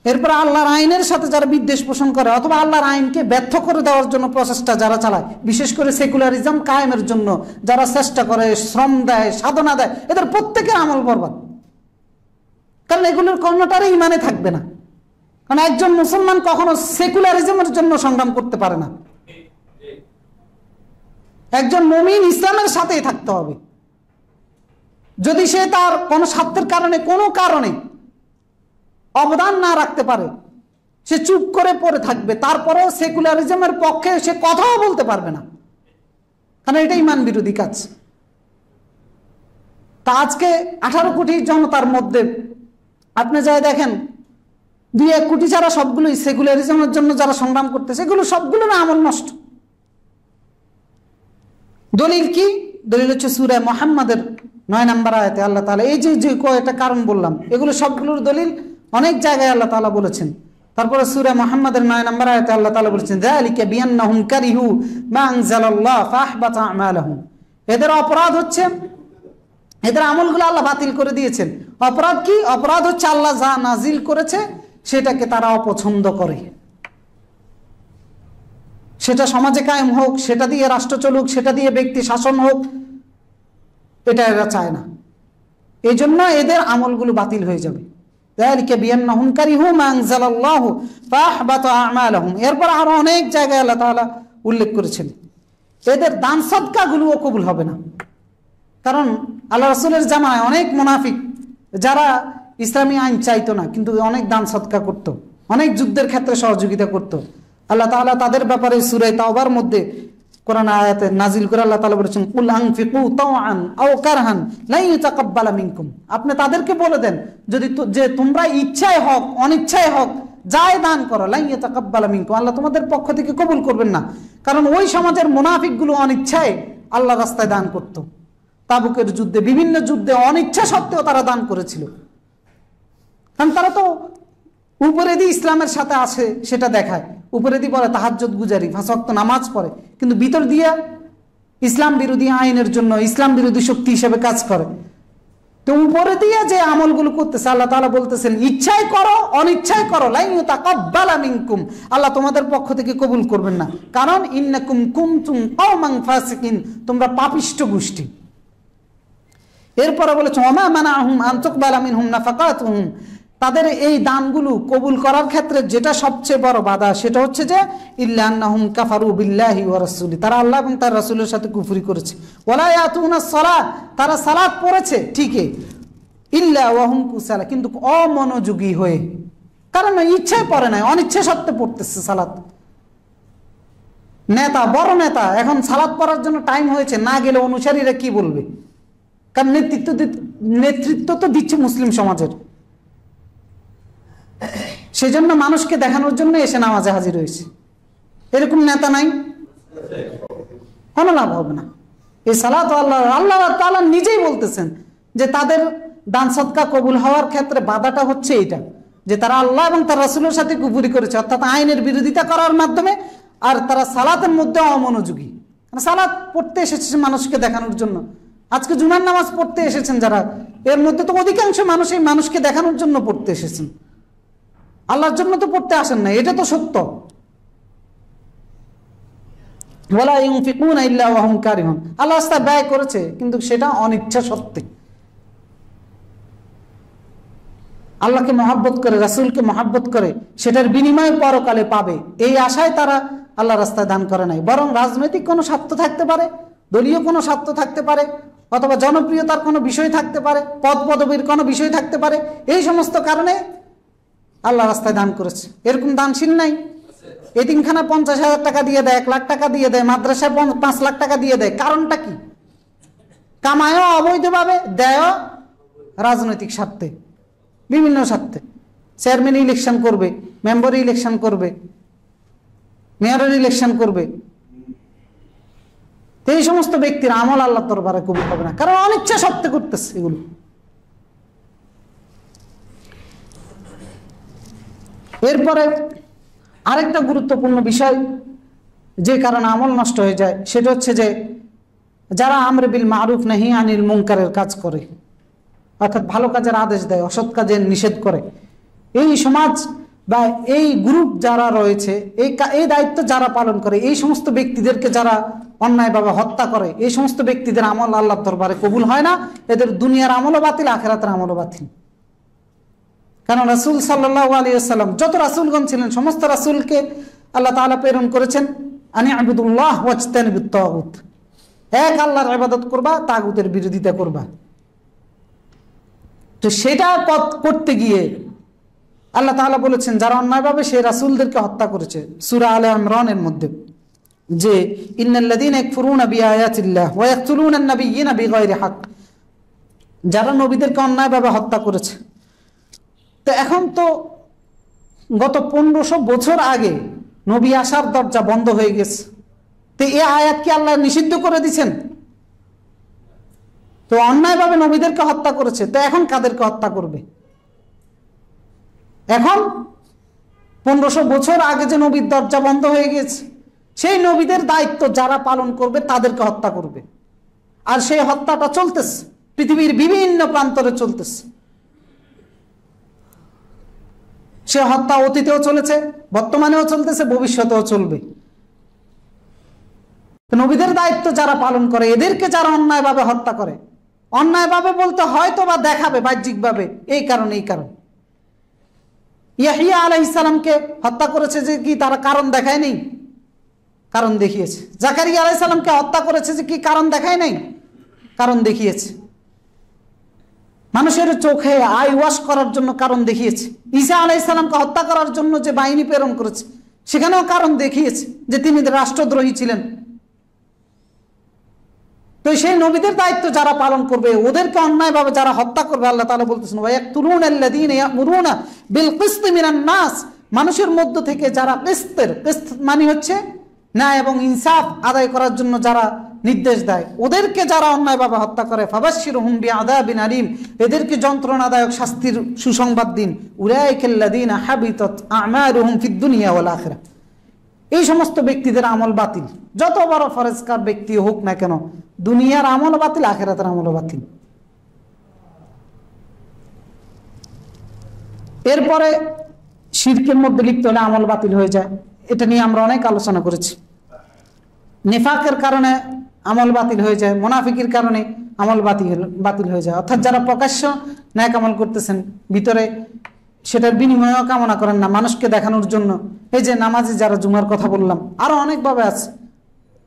এরপর আল্লাহর আইনের সাথে যারা বিদ্বেষ পোষণ করে অথবা আল্লাহর আইনকে ব্যর্থ করে দেওয়ার জন্য প্রচেষ্টা যারা চালায়, বিশেষ করে সেকুলারিজম কায়েমের জন্য যারা চেষ্টা করে, শ্রম দেয়, সাধনা দেয়, এদের প্রত্যেকের আমল বরবাদ। কারণ এগুলোর কোনোটারই ইমানে থাকবে না। কারণ একজন মুসলমান কখনো সেকুলারিজমের জন্য সংগ্রাম করতে পারে না। একজন মুমিন ইসলামের সাথেই থাকতে হবে। যদি সে তার কোনো স্বার্থের কারণে, কোনো কারণে অবদান না রাখতে পারে, সে চুপ করে পড়ে থাকবে, তারপরেও সেকুলারিজমের পক্ষে সে কথাও বলতে পারবে না, কারণ এটা ইমান বিরোধী কাজ। তা আজকে 18 কোটি জনতার মধ্যে আপনি যাই দেখেন 2-1 কোটি ছাড়া সবগুলোই সেকুলারিজমের জন্য যারা সংগ্রাম করতেছে, এগুলো সবগুলো না আমল নষ্ট। দলিল কি? দলিল হচ্ছে সূরা মুহাম্মাদের 9 নম্বর আয়াতে আল্লাহ তাআলা এই যে কয়েকটা কারণ বললাম, এগুলো সবগুলোর দলিল অনেক জায়গায় আল্লাহ তাআলা বলেছেন। তারপরে সূরা মুহাম্মাদের 9 নম্বর আয়াতে আল্লাহ তাআলা বলেছেন, যালিকা বিআন্নাহুম কারিহু মা আনজালাল্লাহু ফাহবাতা আমালুহুম। এদের অপরাধ হচ্ছে এদের আমলগুলো আল্লাহ বাতিল করে দিয়েছেন। অপরাধ কি? অপরাধ হচ্ছে আল্লাহ যা নাজিল করেছে সেটাকে তারা অপছন্দ করে। সেটা সমাজে কায়েম হোক, সেটা দিয়ে রাষ্ট্র চলুক, সেটা দিয়ে ব্যক্তি শাসন হোক, এটা এরা চায় না। এই জন্য এদের আমলগুলো বাতিল হয়ে যাবে। যালিকা বিআন্নাহুম কারিহু মা আনজালাল্লাহু ফাহবাতা আমালুহুম। এরপর আরো অনেক জায়গায় আল্লাহ তাআলা উল্লেখ করেছেন এদের দান সদকাগুলোও কবুল হবে না। কারণ আল্লাহ রাসূলের জামানায় অনেক মুনাফিক যারা ইসলামী আইন চাইতো না, কিন্তু অনেক দান সদকা করত, অনেক যুদ্ধের ক্ষেত্রে সহযোগিতা করত। আল্লাহ তাআলা তাদের ব্যাপারে সূরা তাওবার মধ্যে কোরআন আয়াতে নাজিল করে আল্লাহ তাআলা বলেছেন, কুল আনফিকু তাওআন আও কারহান লা ইউতাকাব্বালা মিনকুম। আপনি তাদেরকে বলে দেন যে তোমরা ইচ্ছায় হোক অনিচ্ছায় হোক যাই দান করো, লা ইউতাকাব্বালা মিনকুম, আল্লাহ তোমাদের পক্ষ থেকে কবুল করবেন না। কারণ ওই সমাজের মুনাফিকগুলো অনিচ্ছায় আল্লাহর রাস্তায় দান করত। তাবুকের যুদ্ধে, বিভিন্ন যুদ্ধে অনিচ্ছা সত্ত্বেও তারা দান করেছিল। কারণ তারা তো উপরে দিয়ে ইসলামের সাথে আছে সেটা দেখায়, উপরে দিয়ে পড়ে তাহাজ্জুদ গুজারি, 5 ওয়াক্ত নামাজ পড়ে, কিন্তু ভিতর দিয়ে ইসলাম বিরোধী আইনের জন্য ইসলাম বিরোধী শক্তি হিসেবে কাজ করে। তো উপরে দিয়ে যে আমলগুলো করতেছে, আল্লাহ তাআলা বলতেছেন ইচ্ছায় করো অনিচ্ছায় করো, লা ইউতাকাব্বালা মিনকুম, আল্লাহ তোমাদের পক্ষ থেকে কবুল করবেন না। কারণ ইন্নাকুম কুনতুম কওমান ফাসিকিন, তোমরা পাপিষ্ঠ গোষ্ঠী। এরপরে বলেছে ওমা মানাহুম আন তুকবালা মিনহুম নাফাকাতুহুম, তাদের এই দানগুলো কবুল করার ক্ষেত্রে যেটা সবচেয়ে বড় বাধা সেটা হচ্ছে যে ইল্লা আন্নাহুম কাফারু বিল্লাহি ওয়া রাসূলি, তারা আল্লাহ এবং তার রাসূলের সাথে কুফরি করেছে। ওয়ালা ইয়াতুনাস সালাত, তারা সালাত পড়েছে ঠিকই, ইল্লা ওয়া হুম কুসালা, কিন্তু অমনোযোগী হয়ে, কারণ ইচ্ছায় পড়ে নাই, অনিচ্ছা সত্ত্বে পড়তেছে সালাত। নেতা, বড় নেতা, এখন সালাত পড়ার জন্য টাইম হয়েছে, না গেলে অনুসারীরা কি বলবে? কারণ নেতৃত্ব তো দিচ্ছে মুসলিম সমাজের, সেজন্য মানুষকে দেখানোর জন্য এসে নামাজে হাজির হয়েছে। এরকম নেতা নাই, কোনো লাভ হবে না। এই সালাত আল্লাহ তাআলা নিজেই বলতেছেন যে তাদের দান সদকা কবুল হওয়ার ক্ষেত্রে বাধাটা হচ্ছে এইটা, যে তারা আল্লাহ এবং তার রাসূলের সাথে কুফরি করেছে, অর্থাৎ আইনের বিরোধিতা করার মাধ্যমে, আর তারা সালাতের মধ্যে অমনোযোগী। সালাত পড়তে এসেছে মানুষকে দেখানোর জন্য। আজকে জুমার নামাজ পড়তে এসেছেন যারা, এর মধ্যে তো অধিকাংশ মানুষ এই মানুষকে দেখানোর জন্য পড়তে এসেছেন, আল্লাহর জন্য তো পড়তে আসেন না, এটা তো সত্য। ওয়ালা ইউনফিকুনা ইল্লা ওয়া হুম কারিহুন, আল্লাহ রাস্তায় ব্যয় করেছে কিন্তু সেটা অনিচ্ছা সত্ত্বে। আল্লাহকে মহব্বত করে, রাসূলকে মহব্বত করে, সেটার বিনিময়ে পরকালে পাবে এই আশায় তারা আল্লাহ রাস্তায় দান করে নাই, বরং রাজনৈতিক কোনো স্বার্থ থাকতে পারে, দলীয় কোনো স্বার্থ থাকতে পারে, অথবা জনপ্রিয়তার কোনো বিষয় থাকতে পারে, পদ পদবীর কোনো বিষয় থাকতে পারে, এই সমস্ত কারণে আল্লাহ রাস্তায় দান করেছে। এরকম দানশীল নাই? এতিমখানা 50,000 টাকা দিয়ে দেয়, 1 লাখ টাকা দিয়ে দেয়, মাদ্রাসায় 5 লাখ টাকা দিয়ে দেয়, কারণটা কি? কামায়ও অবৈধভাবে, দেয়ও রাজনৈতিক স্বার্থে, বিভিন্ন স্বার্থে। চেয়ারম্যান ইলেকশন করবে, মেম্বার ইলেকশন করবে, মেয়রের ইলেকশন করবে, এই সমস্ত ব্যক্তির আমল আল্লাহ দরবারে কবুল হবে না, কারণ অনিচ্ছা সত্ত্বে করতেছে এগুলো। এরপরে আরেকটা গুরুত্বপূর্ণ বিষয় যে কারণে আমল নষ্ট হয়ে যায় সেটা হচ্ছে যে যারা আমরে বিল মারুফ নাহি আনিল মুনকারের কাজ করে, অর্থাৎ ভালো কাজের আদেশ দেয়, অসৎ কাজের নিষেধ করে, এই সমাজ বা এই গ্রুপ যারা রয়েছে, এই দায়িত্ব যারা পালন করে, এই সমস্ত ব্যক্তিদেরকে যারা অন্যায়ভাবে হত্যা করে, এই সমস্ত ব্যক্তিদের আমল আল্লাহর দরবারে কবুল হয় না। এদের দুনিয়ার আমলও বাতিল, আখিরাতের আমলও বাতিল। কারণ রাসূল সাল্লাল্লাহু আলাইহি ওয়াসাল্লাম, যত রাসূলগণ ছিলেন সমস্ত রাসূলকে আল্লাহ তাআলা প্রেরণ করেছেন আনি আবুদুল্লাহ ওয়াজতানিবুত তাগুত, এক আল্লাহর ইবাদত করবা, তাগুতের বিরোধিতা করবা। তো সেটা করতে গিয়ে আল্লাহ তাআলা বলেছেন যারা অন্যায়ভাবে সেই রাসূলদেরকে হত্যা করেছে সূরা আলে ইমরানের মধ্যে, যে ইন্নাল্লাযীনা ইয়াকফুরুনা বিআয়াতিল্লাহ ওয়া ইয়াকতুলুনা আন-নাবিয়্যিনা বিগাইরি হক, যারা নবীদেরকে অন্যায়ভাবে হত্যা করেছে। তো এখন তো গত 1500 বছর আগে নবী আসার দরজা বন্ধ হয়ে গেছে, তো এই আয়াত কি আল্লাহ নিষিদ্ধ করে দিয়েছেন? তো অন্যায়ভাবে নবীদেরকে হত্যা করেছে, তো এখন কাদেরকে হত্যা করবে? এখন 1500 বছর আগে যে নবীর দরজা বন্ধ হয়ে গেছে, সেই নবীদের দায়িত্ব যারা পালন করবে তাদেরকে হত্যা করবে। আর সেই হত্যাটা চলতেছে, পৃথিবীর বিভিন্ন প্রান্তরে চলতেছে। সে হত্যা অতীতেও চলেছে, বর্তমানেও চলতেছে, ভবিষ্যতেও চলবে। নবীদের দায়িত্ব যারা পালন করে, এদেরকে যারা অন্যায়ভাবে হত্যা করে, অন্যায়ভাবে বলতে হয়তো বা দেখাবে বাহ্যিকভাবে, এই কারণ ইয়াহইয়া আলাইহিস সালামকে হত্যা করেছে যে কি তারা কারণ দেখায় নেই? কারণ দেখিয়েছে। জাকারিয়া আলাইহিস সালামকে হত্যা করেছে যে কি কারণ দেখায় নাই? কারণ দেখিয়েছে। মানুষের চোখে আই ওয়াশ করার জন্য কারণ দেখিয়েছে। ঈসা আলাইহিস সালামকে হত্যা করার জন্য যে বাহিনী প্রেরণ করেছে সেখানেও কারণ দেখিয়েছে যে তিনি রাষ্ট্রদ্রোহী ছিলেন। তো সেই নবীদের দায়িত্ব যারা পালন করবে, ওদেরকে অন্যায়ভাবে যারা হত্যা করবে, আল্লাহ তাআলা বলতেছেন ওয়া ইয়াকতুলুনাল্লাযীনা ইয়া'মুরুনা বিল কিসতি মিনান নাস, মানুষের মধ্য থেকে যারা কিস্ত মানে হচ্ছে ন্যায় এবং ইনসাফ আদায় করার জন্য যারা নির্দেশ দেয়, ওদেরকে যারা অন্যায়ভাবে হত্যা করে ফাবাশশিরহুম বিআযাবিন আলীম, এদেরকে যন্ত্রণাদায়ক শাস্তির সুসংবাদ দিন। উলাইকাল্লাযীনা হাবিতাত আমালুহুম ফিদ দুনিয়া ওয়াল আখিরাহ, এই সমস্ত ব্যক্তিদের আমল বাতিল, যত বড় ফরজকার ব্যক্তি হোক না কেন, দুনিয়ার আমল বাতিল, আখিরাতের আমল বাতিল। এরপরে শিরকের মধ্যে লিপ্ত হলে আমল বাতিল হয়ে যায়, এটা নিয়ে আমরা অনেক আলোচনা করেছি। নিফাকের কারণে আমল বাতিল হয়ে যায়, মুনাফিকের কারণে আমল বাতিল হয়ে যায়। অর্থাৎ যারা প্রকাশ্য ন্যাক আমল করতেছেন, ভিতরে সেটার বিনিময়ও কামনা করেন না, মানুষকে দেখানোর জন্য। এই যে নামাজি যারা, জুমার কথা বললাম, আরো অনেকভাবে আছে।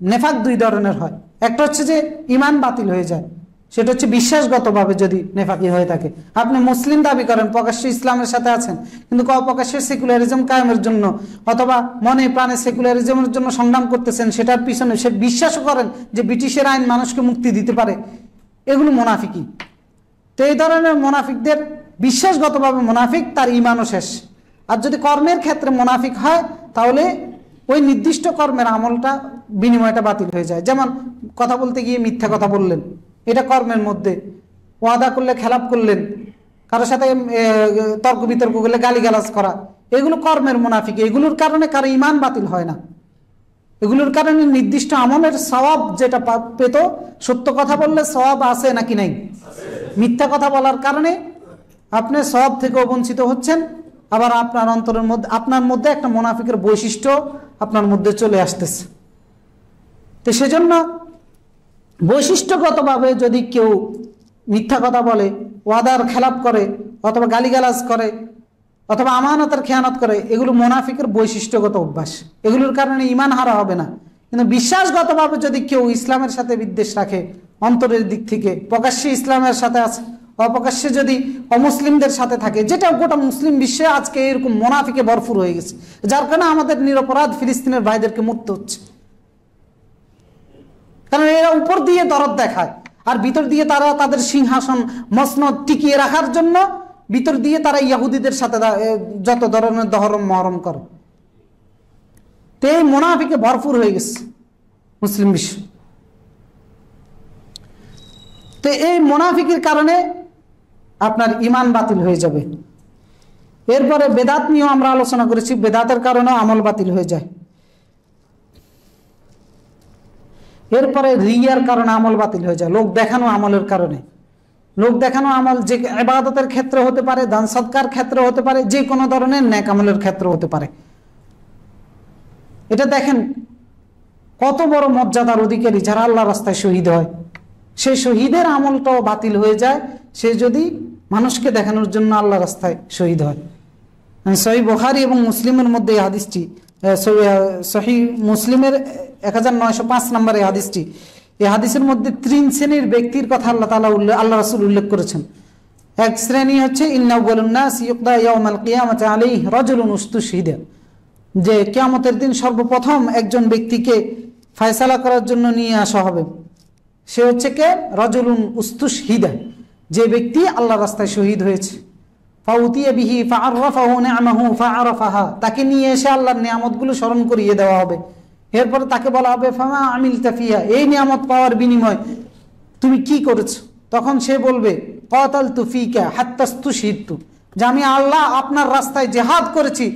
নেফাক দুই ধরনের হয়, একটা হচ্ছে যে ইমান বাতিল হয়ে যায়, সেটা হচ্ছে বিশ্বাসগতভাবে যদি নেফাকি হয়ে থাকে। আপনি মুসলিম দাবি করেন, প্রকাশ্য ইসলামের সাথে আছেন, কিন্তু প্রকাশ্যে সেকুলারিজম কায়েমের জন্য অথবা মনে প্রাণে সেকুলারিজমের জন্য সংগ্রাম করতেছেন, সেটার পিছনে সে বিশ্বাসও করেন যে ব্রিটিশের আইন মানুষকে মুক্তি দিতে পারে, এগুলো মুনাফিকি। তো এই ধরনের মুনাফিকদের বিশ্বাসগতভাবে মুনাফিক, তার ইমানও শেষ। আর যদি কর্মের ক্ষেত্রে মুনাফিক হয়, তাহলে ওই নির্দিষ্ট কর্মের আমলটা, বিনিময়টা বাতিল হয়ে যায়। যেমন কথা বলতে গিয়ে মিথ্যা কথা বললেন, এটা কর্মের মধ্যে। ওয়াদা করলে খেলাপ করলেন, কারোর সাথে তর্ক বিতর্ক করলে গালিগালাজ করা, এগুলো কর্মের মুনাফিক। এগুলোর কারণে কারো ইমান বাতিল হয় না, এগুলোর কারণে নির্দিষ্ট আমলের সওয়াব যেটা পেত, সত্য কথা বললে সওয়াব আছে নাকি নাই, মিথ্যা কথা বলার কারণে আপনি সওয়াব থেকেও বঞ্চিত হচ্ছেন। আবার আপনার অন্তরের মধ্যে, আপনার মধ্যে একটা মুনাফিকের বৈশিষ্ট্য আপনার মধ্যে চলে আসতেছে। তো সেজন্য বৈশিষ্ট্যগতভাবে যদি কেউ মিথ্যা কথা বলে, ওয়াদার খেলাপ করে, অথবা গালিগালাজ করে, অথবা আমানতের খেয়ানত করে, এগুলো মুনাফিকের বৈশিষ্ট্যগত অভ্যাস, এগুলোর কারণে ঈমান হারা হবে না। কিন্তু বিশ্বাসগতভাবে যদি কেউ ইসলামের সাথে বিদ্বেষ রাখে, অন্তরের দিক থেকে প্রকাশ্যে ইসলামের সাথে আছে, অপ্রকাশ্যে যদি অমুসলিমদের সাথে থাকে, যেটা গোটা মুসলিম বিশ্বে আজকে এরকম মুনাফিকে ভরপুর হয়ে গেছে, যার কারণে আমাদের নিরপরাধ ফিলিস্তিনের ভাইদেরকে মরতে হচ্ছে। কারণ এরা উপর দিয়ে দরদ দেখায়, আর ভিতর দিয়ে তারা তাদের সিংহাসন মসনদ টিকিয়ে রাখার জন্য ভিতর দিয়ে তারা ইহুদিদের সাথে যত ধরনের দহরম মহরম করে। তো এই মুনাফিকে ভরপুর হয়ে গেছে মুসলিম বিশ্ব। তো এই মুনাফিকের কারণে আপনার ঈমান বাতিল হয়ে যাবে। এরপরে বেদাত নিয়েও আমরা আলোচনা করেছি, বেদাতের কারণেও আমল বাতিল হয়ে যায়। এরপরে রিয়ার কারণে আমল বাতিল হয়ে যায়, লোক দেখানো আমলের কারণে। লোক দেখানো আমল যে ইবাদতের ক্ষেত্রে হতে পারে, দান সদকার ক্ষেত্রে হতে পারে, যে কোনো ধরনের নেক আমলের ক্ষেত্রে হতে পারে। এটা দেখেন কত বড় মর্যাদার অধিকারী যারা আল্লাহর রাস্তায় শহীদ হয়, সেই শহীদের আমলটাও বাতিল হয়ে যায় সে যদি মানুষকে দেখানোর জন্য আল্লাহর রাস্তায় শহীদ হয়। সহিহ বুখারী এবং মুসলিমের মধ্যে এই হাদিসটি, সহিহ মুসলিমের 1905 নম্বর এই হাদিসটি, এই হাদিসের মধ্যে 3 শ্রেণীর ব্যক্তির কথা আল্লাহ রাসূল উল্লেখ করেছেন। এক শ্রেণী হচ্ছে ইন্নাউওয়ালুন নাস ইউকদা ইয়াউমাল কিয়ামাতি আলাইহি রাজুলুন উস্তুশহিদা, যে কিয়ামতের দিন সর্বপ্রথম একজন ব্যক্তিকে ফয়সালা করার জন্য নিয়ে আসা হবে, সে হচ্ছে কে? রাজুলুন উস্তুশহিদা, যে ব্যক্তি আল্লাহর রাস্তায় শহীদ হয়েছে। ফাউতিয়া বিহি ফাআররাফাহু নি'মাহু ফাআরাফাহা, তাকে নিয়ে এসে আল্লাহর নিয়ামতগুলো স্মরণ করিয়ে দেওয়া হবে। এরপরে তাকে বলা হবে ফামা আমিলতা ফিহা, এই নিয়ামত পাওয়ার বিনিময় তুমি কি করেছো? তখন সে বলবে কাতালতু ফিকা হাত্তাস্তুশহিদতু, যে আমি আল্লাহ আপনার রাস্তায় জিহাদ করেছি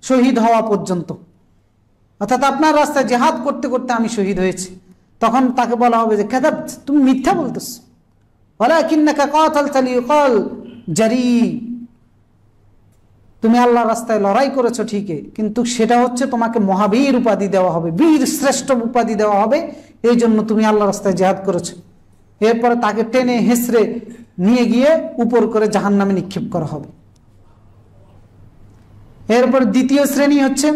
শহীদ হওয়া পর্যন্ত, অর্থাৎ আপনার রাস্তায় জিহাদ করতে করতে আমি শহীদ হয়েছি। তখন তাকে বলা হবে যে কাযাবত, তুমি মিথ্যা বলতেছো। ওয়ালাকিন্নাকা কাতালতা লিকাল জারি, তুমি আল্লাহর রাস্তায় লড়াই করেছো ঠিকই, কিন্তু সেটা হচ্ছে তোমাকে মহাবীর উপাধি দেওয়া হবে, বীর শ্রেষ্ঠ উপাধি দেওয়া হবে, এই জন্য তুমি আল্লাহর রাস্তায় জিহাদ করেছো। এরপরে তাকে টেনে হেসড়ে নিয়ে গিয়ে উপর করে জাহান্নামে নিক্ষেপ করা হবে। এরপর দ্বিতীয় শ্রেণী হচ্ছে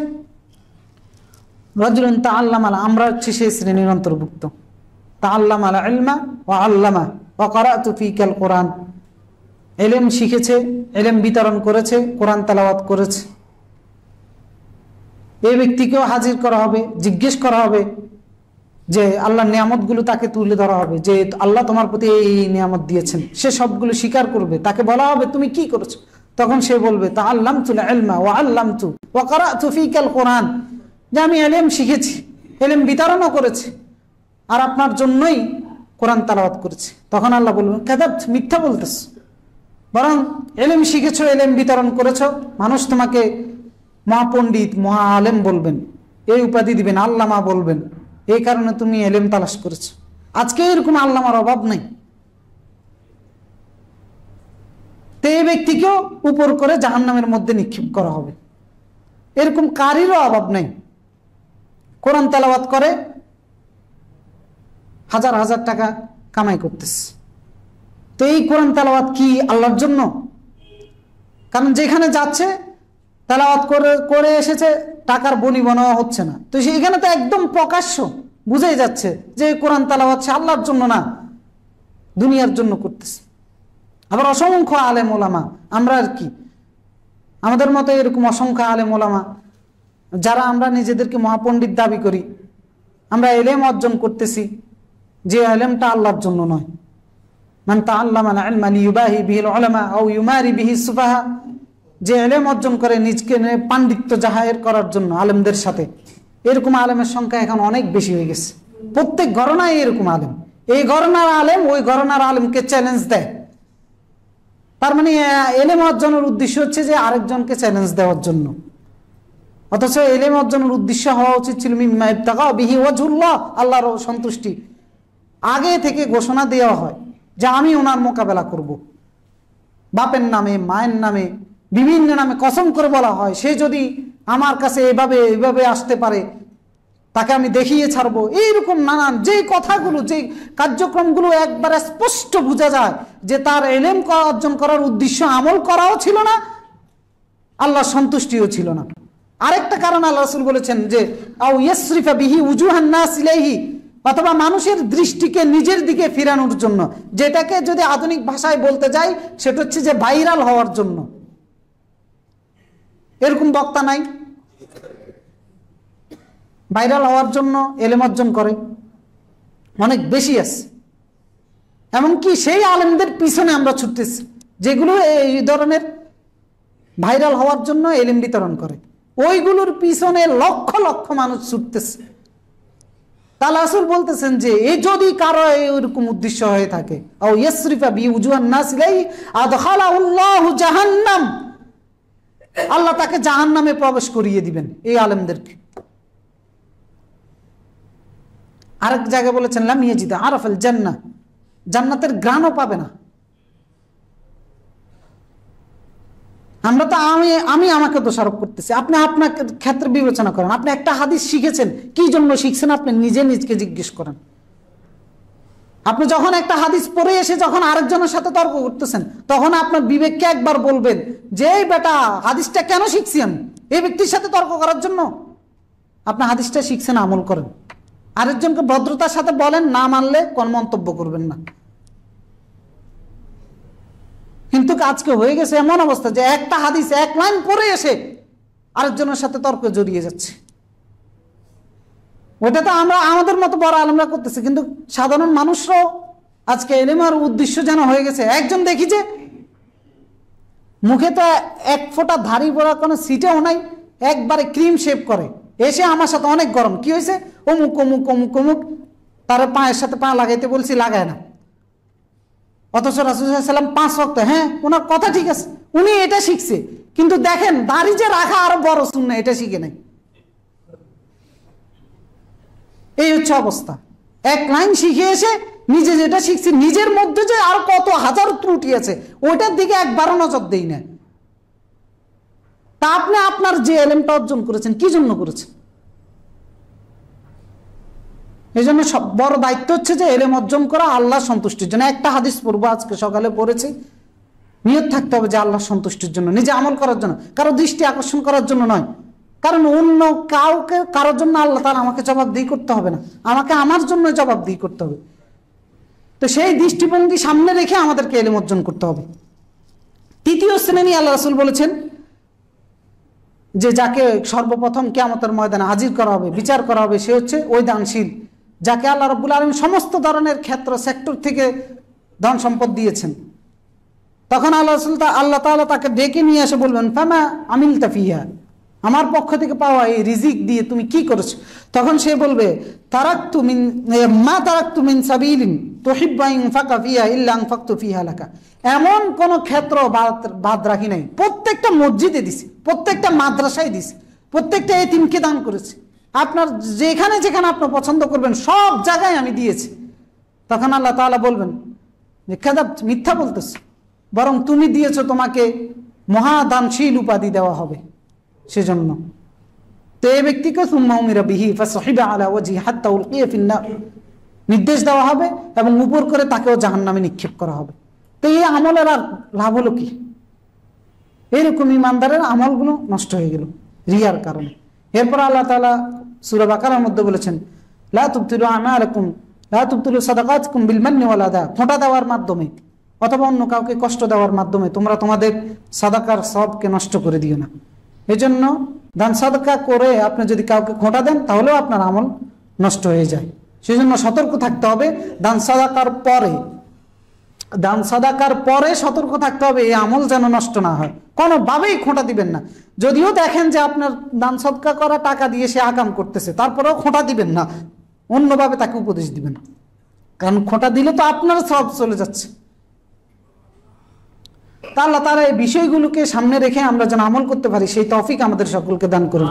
রাজুলুন তাআল্লামা, আমরা হচ্ছে সেই শ্রেণীর অন্তর্ভুক্ত। তাআল্লামাল ইলমা ওয়া আল্লামা ওয়া ক্বারাতু ফিকাল কুরআন, ইলম শিখেছে, ইলম বিতরণ করেছে, কোরআন তেলাওয়াত করেছে। এই ব্যক্তিকেও হাজির করা হবে, জিজ্ঞেস করা হবে, যে আল্লাহর নিয়ামতগুলো তাকে তুলে ধরা হবে, যে আল্লাহ তোমার প্রতি এই নিয়ামত দিয়েছেন। সে সবগুলো স্বীকার করবে, তাকে বলা হবে তুমি কি করেছো? তখন সে বলবে তাআল্লামতুল ইলমা ওয়া আল্লামতু ওয়া ক্বারাতু ফিকাল কুরআন, যে আমি ইলম শিখেছি, ইলম বিতরণও করেছি, আর আপনার জন্যই কোরআন তেলাওয়াত করেছি, তখন আল্লাহ বলবেন কাযাবত, মিথ্যা বলতেছ, বরং এলেম শিখেছো, এলেম বিতরণ করেছো, মানুষ তোমাকে মহাপণ্ডিত মহা আলেম বলবেন, এই উপাধি দিবেন, আল্লামা বলবেন, এই কারণে তুমি এলেম তালাশ করেছো। আজকে এরকম আল্লামার অভাব নেই, তো এই ব্যক্তিকেও উপর করে জাহান্নামের মধ্যে নিক্ষেপ করা হবে। এরকম কারিরও অভাব নেই, কোরআন তেলাওয়াত করে হাজার হাজার টাকা কামাই করতেছে। তো এই কোরআন তেলাওয়াত কি আল্লাহর জন্য? কারণ যেখানে যাচ্ছে তেলাওয়াত করে এসেছে, টাকার বনিবনা হচ্ছে না, তো সেইখানে তো একদম প্রকাশ্য বুঝেই যাচ্ছে যে কোরআন তেলাওয়াত সে আল্লাহর জন্য না, দুনিয়ার জন্য করতেছে। আবার অসংখ্য আলেম ওলামা, আমরা আর কি আমাদের মতো এরকম অসংখ্য আলেম ওলামা যারা আমরা নিজেদেরকে মহাপণ্ডিত দাবি করি, আমরা এলেম অর্জন করতেছি, যে এলেমটা আল্লাহর জন্য নয়। মান তাআল্লামাল ইলমা লিয়ুবাহি বিহিল উলামা আও ইউমারি বিহি সুফাহা, যে এলেম অর্জন করে নিজকে পাণ্ডিত্য জাহির করার জন্য আলেমদের সাথে, এরকম আলেমের সংখ্যা এখন অনেক বেশি হয়ে গেছে। প্রত্যেক ঘরানায় এরকম আলেম, এই ঘরানার আলেম ওই ঘরানার আলেমকে চ্যালেঞ্জ দেয়। তার মানে এলেম অর্জনের উদ্দেশ্য হচ্ছে যে আরেকজনকে চ্যালেঞ্জ দেওয়ার জন্য, অথচ এলেম অর্জনের উদ্দেশ্য হওয়া উচিত ছিল মিম্মা ইবতাগা বিহি ওয়াজহুল্লাহ, আল্লাহর সন্তুষ্টি। আগে থেকে ঘোষণা দেওয়া হয় যে আমি ওনার মোকাবেলা করব, বাপের নামে মায়ের নামে বিভিন্ন নামে কসম করে বলা হয়, সে যদি আমার কাছে এভাবে আসতে পারে তাকে আমি দেখিয়ে ছাড়বো। এইরকম নানান যে কথাগুলো, যে কার্যক্রমগুলো একবার স্পষ্ট বোঝা যায় যে তার এলেম অর্জন করার উদ্দেশ্য আমল করাও ছিল না, আল্লাহর সন্তুষ্টিও ছিল না। আরেকটা কারণ আল্লাহ রাসূল বলেছেন যে আও ইয়াসরিফা বিহি উজুহান নাস ইলাইহি, অথবা মানুষের দৃষ্টিকে নিজের দিকে ফিরানোর জন্য, যেটাকে যদি আধুনিক ভাষায় বলতে যাই সেটা হচ্ছে যে ভাইরাল হওয়ার জন্য। এরকম বক্তা নাই? ভাইরাল হওয়ার জন্য এলেম অর্জন করে অনেক বেশি আছে। এমনকি সেই আলেমদের পিছনে আমরা ছুটতেছি যেগুলো এই ধরনের ভাইরাল হওয়ার জন্য এলেম বিতরণ করে, ওইগুলোর পিছনে লক্ষ লক্ষ মানুষ ছুটতেছে। তাহলে রাসূল বলতেছেন যে এই যদি কারো এরকম উদ্দেশ্য হয়ে থাকে, আও ইয়াসরিফা বি উজুহান নাস ইলাইহি আদখালাহুল্লাহু জাহান্নাম, আল্লাহ তাকে জাহান্নামে প্রবেশ করিয়ে দিবেন এই আলেমদেরকে। আরেক জায়গায় বলেছেন লাম ইয়াজিদ আরাফাল জান্নাহ, জান্নাতের ঘ্রাণও পাবে না। আমরা তো আমি আমাকে দোষারোপ করতেছি, আপনি আপনার ক্ষেত্রে বিবেচনা করেন। আপনি একটা হাদিস শিখেছেন, কি জন্য শিখছেন আপনি নিজেকে জিজ্ঞেস করেন। আপনি যখন একটা হাদিস পড়ে এসে যখন আরেকজনের সাথে তর্ক করতেছেন, তখন আপনার বিবেককে একবার বলবেন যে এই বেটা হাদিসটা কেন শিখছি আমি, এই ব্যক্তির সাথে তর্ক করার জন্য? আপনি হাদিসটা শিখছেন, আমল করেন। আরেকজনকে ভদ্রতার সাথে বলেন, না মানলে কোন মন্তব্য করবেন না। কিন্তু আজকে হয়ে গেছে এমন অবস্থা যে একটা হাদিস এক লাইন পড়ে এসে আরেকজনের সাথে তর্ক জড়িয়ে যাচ্ছে। ওটা তো আমরা আমাদের মতো বড় আলেমরা করতেছি, কিন্তু সাধারণ মানুষরাও আজকে এলেমের উদ্দেশ্য যেন হয়ে গেছে। একজন দেখি যে মুখে তো এক ফোঁটা ধাড়ি পড়া কোনো সিটেও নাই, একবারে ক্রিম শেভ করে এসে আমার সাথে অনেক গরম, কি হয়েছে, অমুক অমুক অমুক অমুক, তার পায়ের সাথে পা লাগাইতে বলছি, লাগায় না। অথচ রাসূল সাল্লাল্লাহু আলাইহি ওয়াসাল্লাম 5 ওয়াক্ত, হ্যাঁ ওনার কথা ঠিক আছে, উনি এটা শিখছে, কিন্তু দেখেন দাড়ি যে রাখা আরো বড় সুন্নাহ, এটা শিখে নাই। এই হচ্ছে অবস্থা। এক লাইন শিখে এসে নিজে যেটা শিখছি, নিজের মধ্যে যে আর কত হাজার ত্রুটি আছে ওইটার দিকে একবারও নজর দেই না। তা আপনি আপনার যে এলেমটা অর্জন করেছেন কি জন্য করেছেন? এই জন্য সব বড় দায়িত্ব হচ্ছে যে এলেম অর্জন করা আল্লাহ সন্তুষ্টির জন্য। একটা হাদিস পড়বো, আজকে সকালে পড়েছি, নিয়ত থাকতে হবে যে আল্লাহ সন্তুষ্টির জন্য, নিজে আমল করার জন্য, কারো দৃষ্টি আকর্ষণ করার জন্য নয়। কারণ অন্য কাউকে কারোর জন্য আল্লাহ তাআলা আমাকে জবাবদিহি করতে হবে না, আমাকে আমার জন্য জবাবদিহি করতে হবে। তো সেই দৃষ্টিভঙ্গি সামনে রেখে আমাদেরকে এলেম অর্জন করতে হবে। তৃতীয় শ্রেণী আল্লাহ রাসূল বলেছেন যে যাকে সর্বপ্রথম কিয়ামতের ময়দানে হাজির করা হবে, বিচার করা হবে, সে হচ্ছে ওই দানশীল যাকে আল্লাহ রাব্বুল আলামিন সমস্ত ধরনের ক্ষেত্র সেক্টর থেকে ধন সম্পদ দিয়েছেন। তখন আল্লাহ তাআলা তাকে ডেকে নিয়ে এসে বলবেন ফামা আমিলতা ফিহা, আমার পক্ষ থেকে পাওয়া এই রিজিক দিয়ে তুমি কি করেছো? তখন সে বলবে তারাকতু মিন মা তারাকতু মিন সাবিলিন তুহিব্বু আন ইনফাকা ফিহা ইল্লা আনফাকতু ফিহা লাকা। এমন কোন ক্ষেত্র বাদ রাখি নাই, প্রত্যেকটা মসজিদে দিছি, প্রত্যেকটা মাদ্রাসায় দিছি, প্রত্যেকটা এতিমকে দান করেছি, আপনার যেখানে যেখানে আপনি পছন্দ করবেন সব জায়গায় আমি দিয়েছি। তখন আল্লাহ তাআলা বলবেন যে কাযাব, মিথ্যা বলতেছ, বরং তুমি দিয়েছো, তোমাকে মহাদানশীল উপাধি দেওয়া হবে। সেজন্য তো এই ব্যক্তিকে সুম্মা উমিরা বিহি ফাসহিবা আলা ওয়াজহি হাত্তা উলকিয়া ফিন্নার, নির্দেশ দেওয়া হবে এবং উপর করে তাকেও জাহান্নামে নিক্ষেপ করা হবে। তো এই আমলের আর লাভ হলো কি? এরকম ইমানদারের আমলগুলো নষ্ট হয়ে গেল রিয়ার কারণে। এরপর আল্লাহ তাআলা সূরা বাকারার মধ্যে বলেছেন লা তুবতিলু আমালাকুম লা তুবতিলু সাদাকাতকুম বিল মান্নি ওয়াল আদা, খোঁটা দেওয়ার মাধ্যমে অথবা অন্য কাউকে কষ্ট দেওয়ার মাধ্যমে তোমরা তোমাদের সাদাকার সবকে নষ্ট করে দিও না। এজন্য দান সাদাকা করে আপনি যদি কাউকে খোঁটা দেন তাহলেও আপনার আমল নষ্ট হয়ে যায়। সেজন্য সতর্ক থাকতে হবে। দান সাদাকার পরে সতর্ক থাকতে হবে এই আমল যেন নষ্ট না হয়, কোনোভাবেই খোঁটা দিবেন না। যদিও দেখেন যে আপনার দান সদকা করা টাকা দিয়ে সে আকাম করতেছে, তারপরেও খোঁটা দিবেন না, অন্যভাবে তাকে উপদেশ দিবেন, কারণ খোঁটা দিলে তো আপনার সব চলে যাচ্ছে। তা আল্লাহ তাআলা এই বিষয়গুলোকে সামনে রেখে আমরা যেন আমল করতে পারি সেই তৌফিক আমাদের সকলকে দান করুন।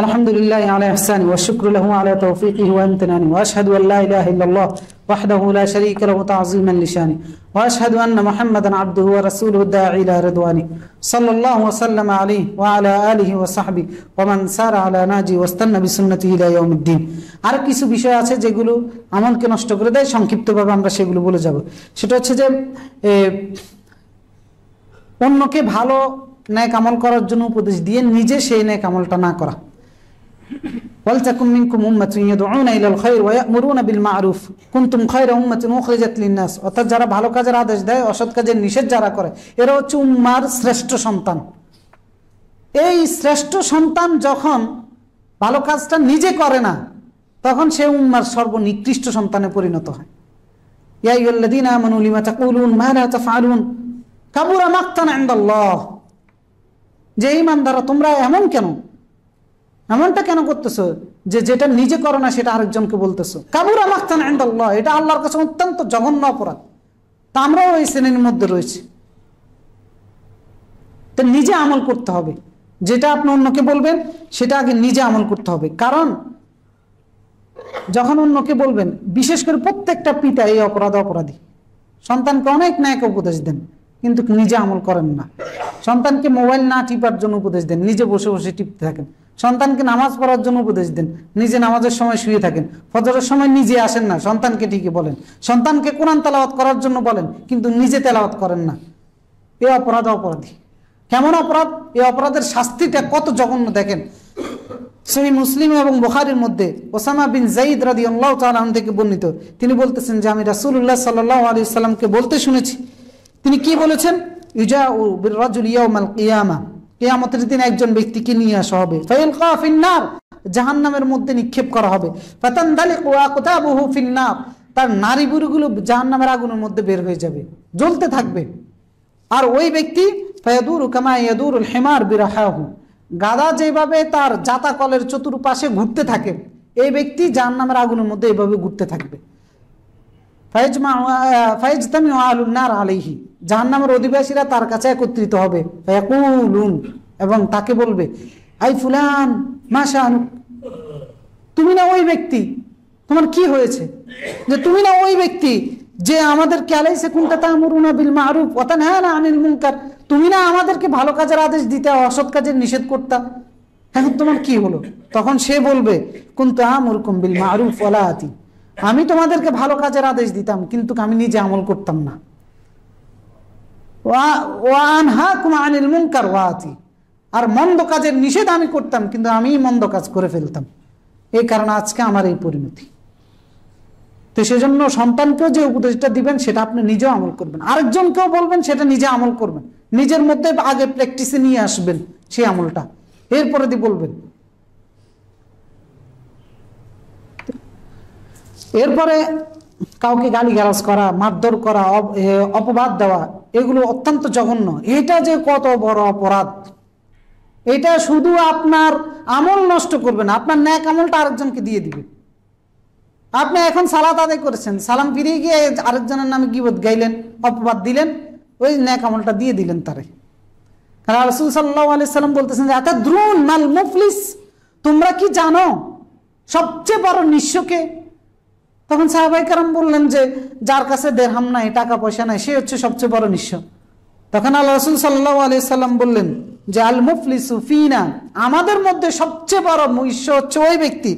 الحمد لله على إحسانه والشكر له على توفيقه وامتنانه وأشهد أن لا إله إلا الله وحده لا شريك له تعظيما لشانه وأشهد أن محمدا عبده ورسوله الداعي إلى رضوانه صلى الله وسلم عليه وعلى آله وصحبه ومن سار على ناجي واستنى بسنته إلى يوم الدين। আর কিছু বিষয় আছে যেগুলো আমলকে নষ্ট করে দেয়, সংক্ষিপ্তভাবে আমরা সেগুলো বলে যাব। সেটা হচ্ছে যে অন্যকে ভালো নেক আমল করার জন্য উপদেশ দিয়ে নিজে সেই নেক আমলটা না করা। ওয়ালতাকুম মিনকুম উম্মাতুন ইয়াদউনা ইলাল খায়র ওয়া ইয়া'মুরুনা বিল মা'রুফ কুনতুম খায়রা উম্মাতিন উখরিজাত লিন-নাস। অর্থাৎ যারা ভালো কাজের আদেশ দেয়, অসৎ কাজের নিষেধ যারা করে, এরা হচ্ছে উম্মার শ্রেষ্ঠ সন্তান। এই শ্রেষ্ঠ সন্তান যখন ভালো কাজটা নিজে করে না, তখন সে উম্মার সর্বনিকৃষ্ট সন্তানে পরিণত হয়। ইয়া আইয়ুহাল্লাযীনা আমানু লিমা তাকুলুন মা লা তাফআলুন কাবুরা মাকতান ইনদাল্লাহ। যে ঈমানদাররা, তোমরা এমনটা কেন করতেছো যে যেটা নিজে করো না সেটা আরেকজনকে বলতেছো? কাবুরা মাকতান ইনদাল্লাহ, এটা আল্লাহর কাছে অত্যন্ত জঘন্য অপরাধ। তা আমরাও এই শ্রেণীর মধ্যে রয়েছি। তো নিজে আমল করতে হবে, যেটা আপনি অন্যকে বলবেন সেটা আগে নিজে আমল করতে হবে। কারণ যখন অন্যকে বলবেন, বিশেষ করে প্রত্যেকটা পিতা এই অপরাধী, সন্তানকে অনেক ন্যায় উপদেশ দেন কিন্তু নিজে আমল করেন না। সন্তানকে মোবাইল না টিপার জন্য উপদেশ দেন, নিজে বসে বসে টিপতে থাকেন। সন্তানকে নামাজ পড়ার জন্য উপদেশ দেন, নিজে নামাজের সময় শুয়ে থাকেন। ফজরের সময় নিজে আসেন না, সন্তানকে ঠিকই বলেন। সন্তানকে কোরআন তেলাওয়াত করার জন্য বলেন কিন্তু নিজে তেলাওয়াত করেন না। এ অপরাধী। কেমন অপরাধ? এই অপরাধের শাস্তিটা কত জঘন্য দেখেন। সহিহ মুসলিম এবং বুখারীর মধ্যে ওসামা বিন যায়েদ রাদিয়াল্লাহু তাআলা আনহু থেকে বর্ণিত, তিনি বলতেছেন যে আমি রাসূলুল্লাহ সাল্লাল্লাহু আলাইহি ওয়াসাল্লামকে বলতে শুনেছি। তিনি কি বলেছেন? ইজাউ বির-রাজুল ইয়াউমাল কিয়ামা, কিয়ামতের দিন একজন ব্যক্তিকে নিয়ে আসা হবে, ফাইলকা ফিন-নার, জাহান্নামের মধ্যে নিক্ষেপ করা হবে। ফাতানদালিকু আকতাবুহু ফিন-নার, তার নাড়িভুঁড়িগুলো জাহান্নামের আগুনের মধ্যে বের হয়ে যাবে, জ্বলতে থাকবে। আর ওই ব্যক্তি ফায়াদুরু কামা ইয়াদুরুল হিমার বিরাহাহু, গাধা যেভাবে তার জাতা কলের চতুর্পাশে ঘুরতে থাকে, এই ব্যক্তি জাহান্নামের আগুনের মধ্যে এইভাবে ঘুরতে থাকবে। ফায়াজতামিউ আহলুন নার আলাইহি, জাহান্নামের অধিবাসীরা তার কাছে একত্রিত হবে। ফায়াকুলুন, এবং তাকে বলবে আই ফুলান মা শানুক, তুমি না ওই ব্যক্তি, তোমার কি হয়েছে? যে তুমি না ওই ব্যক্তি যে আমাদেরকে আলাইসা কুনতা তা'মুরুনা বিল মা'রুফ ওয়া তানহানা আনিল মুনকার, তুমি না আমাদেরকে ভালো কাজের আদেশ দিতে, অসৎ কাজের নিষেধ করতা, এখন তোমার কি হলো? তখন সে বলবে কুনতু আমুরকুম বিল মা'রুফ ওয়া লা আতি, আমি তোমাদেরকে ভালো কাজের আদেশ দিতাম কিন্তু আমি নিজে আমল করতাম না। ওয়া আনহাকুম আনিল মুনকার ওয়া আতি, আর মন্দ কাজের নিষেধ আমি করতাম কিন্তু আমি মন্দ কাজ করে ফেলতাম। এই কারণে আজকে আমার এই পরিণতি। তো সেজন্য সন্তানকেও যে উপদেশটা দিবেন সেটা আপনি নিজেও আমল করবেন, আরেকজনকেও বলবেন সেটা নিজে আমল করবেন, নিজের মধ্যে আগে প্র্যাকটিসে নিয়ে আসবেন সেই আমলটা, এরপরে দিয়ে বলবেন। এরপরে কাউকে গালিগালাজ করা, মারধর করা, অপবাদ দেওয়া, এগুলো অত্যন্ত জঘন্য। এটা যে কত বড় অপরাধ! এটা শুধু আপনার আমল নষ্ট করবে না, আপনার ন্যাক আমলটা আরেকজনকে দিয়ে দিবে। আপনি এখন সালাত আদায় করেছেন, সালাম ফিরিয়ে গিয়ে আরেকজনের নামে গীবত গাইলেন, অপবাদ দিলেন, ওই ন্যাক আমলটা দিয়ে দিলেন তারে। কারণ রাসূল সাল্লাল্লাহু আলাইহি সাল্লাম বলতেছেন যে আতাদরুন মাল মুফলিস, তোমরা কি জানো সবচেয়ে বড় নিঃস্বকে? তখন সাহাবায়ে কেরাম বললেন যে যার কাছে দিরহাম নাই, টাকা পয়সা নাই, সে হচ্ছে সবচেয়ে বড় নিঃস্ব। তখন আল্লাহ রাসূল সাল্লাল্লাহু আলাইহি সাল্লাম বললেন যে আল মুফলিসু ফিনা, আমাদের মধ্যে সবচেয়ে বড় নিঃস্ব হচ্ছে ওই ব্যক্তি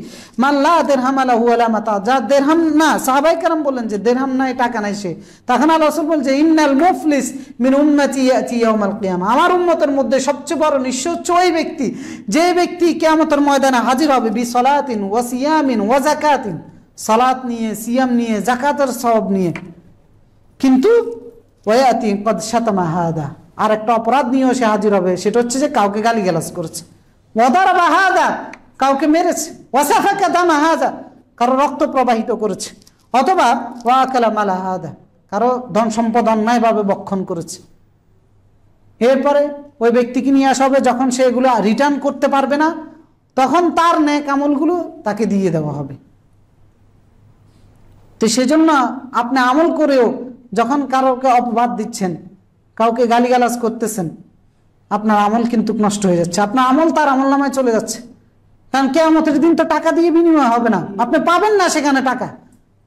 মান লা দিরহাম লাহু ওয়ালা মাতা, যার দিরহাম না। সাহাবায়ে কেরাম বললেন যে দিরহাম নাই, টাকা নাই সে। তখন আল্লাহ রাসূল বলেন যে ইন্নাল মুফলিস মিন উম্মতি ইয়াতি ইয়াউমাল কিয়ামা, আমার উম্মতের মধ্যে সবচেয়ে বড় নিঃস্ব হচ্ছে ওই ব্যক্তি যে ব্যক্তি কিয়ামতের ময়দানে হাজির হবে বিসলাতিন ওয়া সিয়ামিন ওয়া যাকাতিন, সালাত নিয়ে, সিয়াম নিয়ে, যাকাতের সওয়াব নিয়ে, কিন্তু ওয়ায়াতি কদ শাতামা হাদা, আর একটা অপরাধ নিয়েও সে হাজির হবে, সেটা হচ্ছে যে কাউকে গালিগালাজ করেছে, ওয়াদারাবা হাদা, কাউকে মেরেছে, ওয়াসাফাকা দামা হাদা, কারো রক্ত প্রবাহিত করেছে, অথবা ওয়াকালা মালা হাদা, কারো ধন সম্পদ অন্যায়ভাবে বক্ষণ করেছে। এরপরে ওই ব্যক্তিকে নিয়ে আসা হবে, যখন সে এগুলো রিটার্ন করতে পারবে না তখন তার নেক আমলগুলো তাকে দিয়ে দেওয়া হবে। তো সেজন্য আপনি আমল করেও যখন কারোকে অপবাদ দিচ্ছেন, কাউকে গালিগালাজ করতেছেন, আপনার আমল কিন্তু নষ্ট হয়ে যাচ্ছে, আপনার আমল তার আমল নামায় চলে যাচ্ছে। কারণ কিয়ামতের দিন তো টাকা দিয়ে বিনিময় হবে না, আপনি পাবেন না সেখানে টাকা,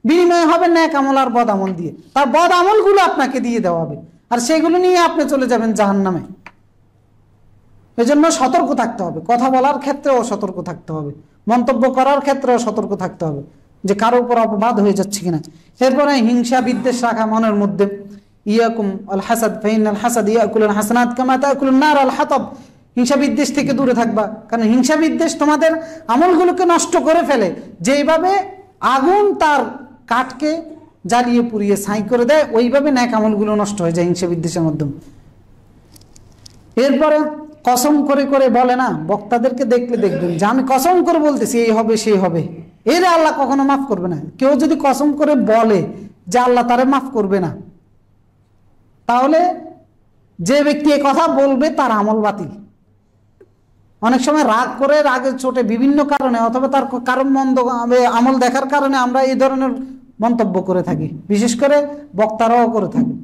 বিনিময় হবে নেক আমল আর বদ আমল দিয়ে, তার বদ আমলগুলো আপনাকে দিয়ে দেওয়া হবে, আর সেগুলো নিয়ে আপনি চলে যাবেন জাহান্নামে। এজন্য সতর্ক থাকতে হবে, কথা বলার ক্ষেত্রেও সতর্ক থাকতে হবে, মন্তব্য করার ক্ষেত্রেও সতর্ক থাকতে হবে যে কারো উপর অপবাদ হয়ে যাচ্ছে কিনা। এরপরে হিংসা বিদ্বেষ রাখা মনের মধ্যে, ইয়াকুম আল হাসাদ ফাইনাল হাসাদ ইয়াকুলুল হাসানাত কামা তাকুলুন নার আল হাতাব, হিংসা বিদ্বেষ থেকে দূরে থাকবা, কারণ হিংসা বিদ্বেষ তোমাদের আমলগুলোকে নষ্ট করে ফেলে, যেইভাবে আগুন তার কাঠকে জ্বালিয়ে পুড়িয়ে ছাই করে দেয়, ওইভাবে নেক আমলগুলো নষ্ট হয়ে যায় হিংসা বিদ্বেষের মাধ্যমে। এরপরে কসম করে করে বলে না, বক্তাদেরকে দেখলে দেখবেন যে আমি কসম করে বলতেছি এই হবে সেই হবে, এর আল্লাহ কখনো মাফ করবে না। কেউ যদি কসম করে বলে যে আল্লাহ তারে মাফ করবে না, তাহলে যে ব্যক্তি এই কথা বলবে তার আমল বাতিল। অনেক সময় রাগ করে, রাগের চোটে, বিভিন্ন কারণে, অথবা তার কারণ মন্দ আমল দেখার কারণে আমরা এই ধরনের মন্তব্য করে থাকি, বিশেষ করে বক্তারাও করে থাকে।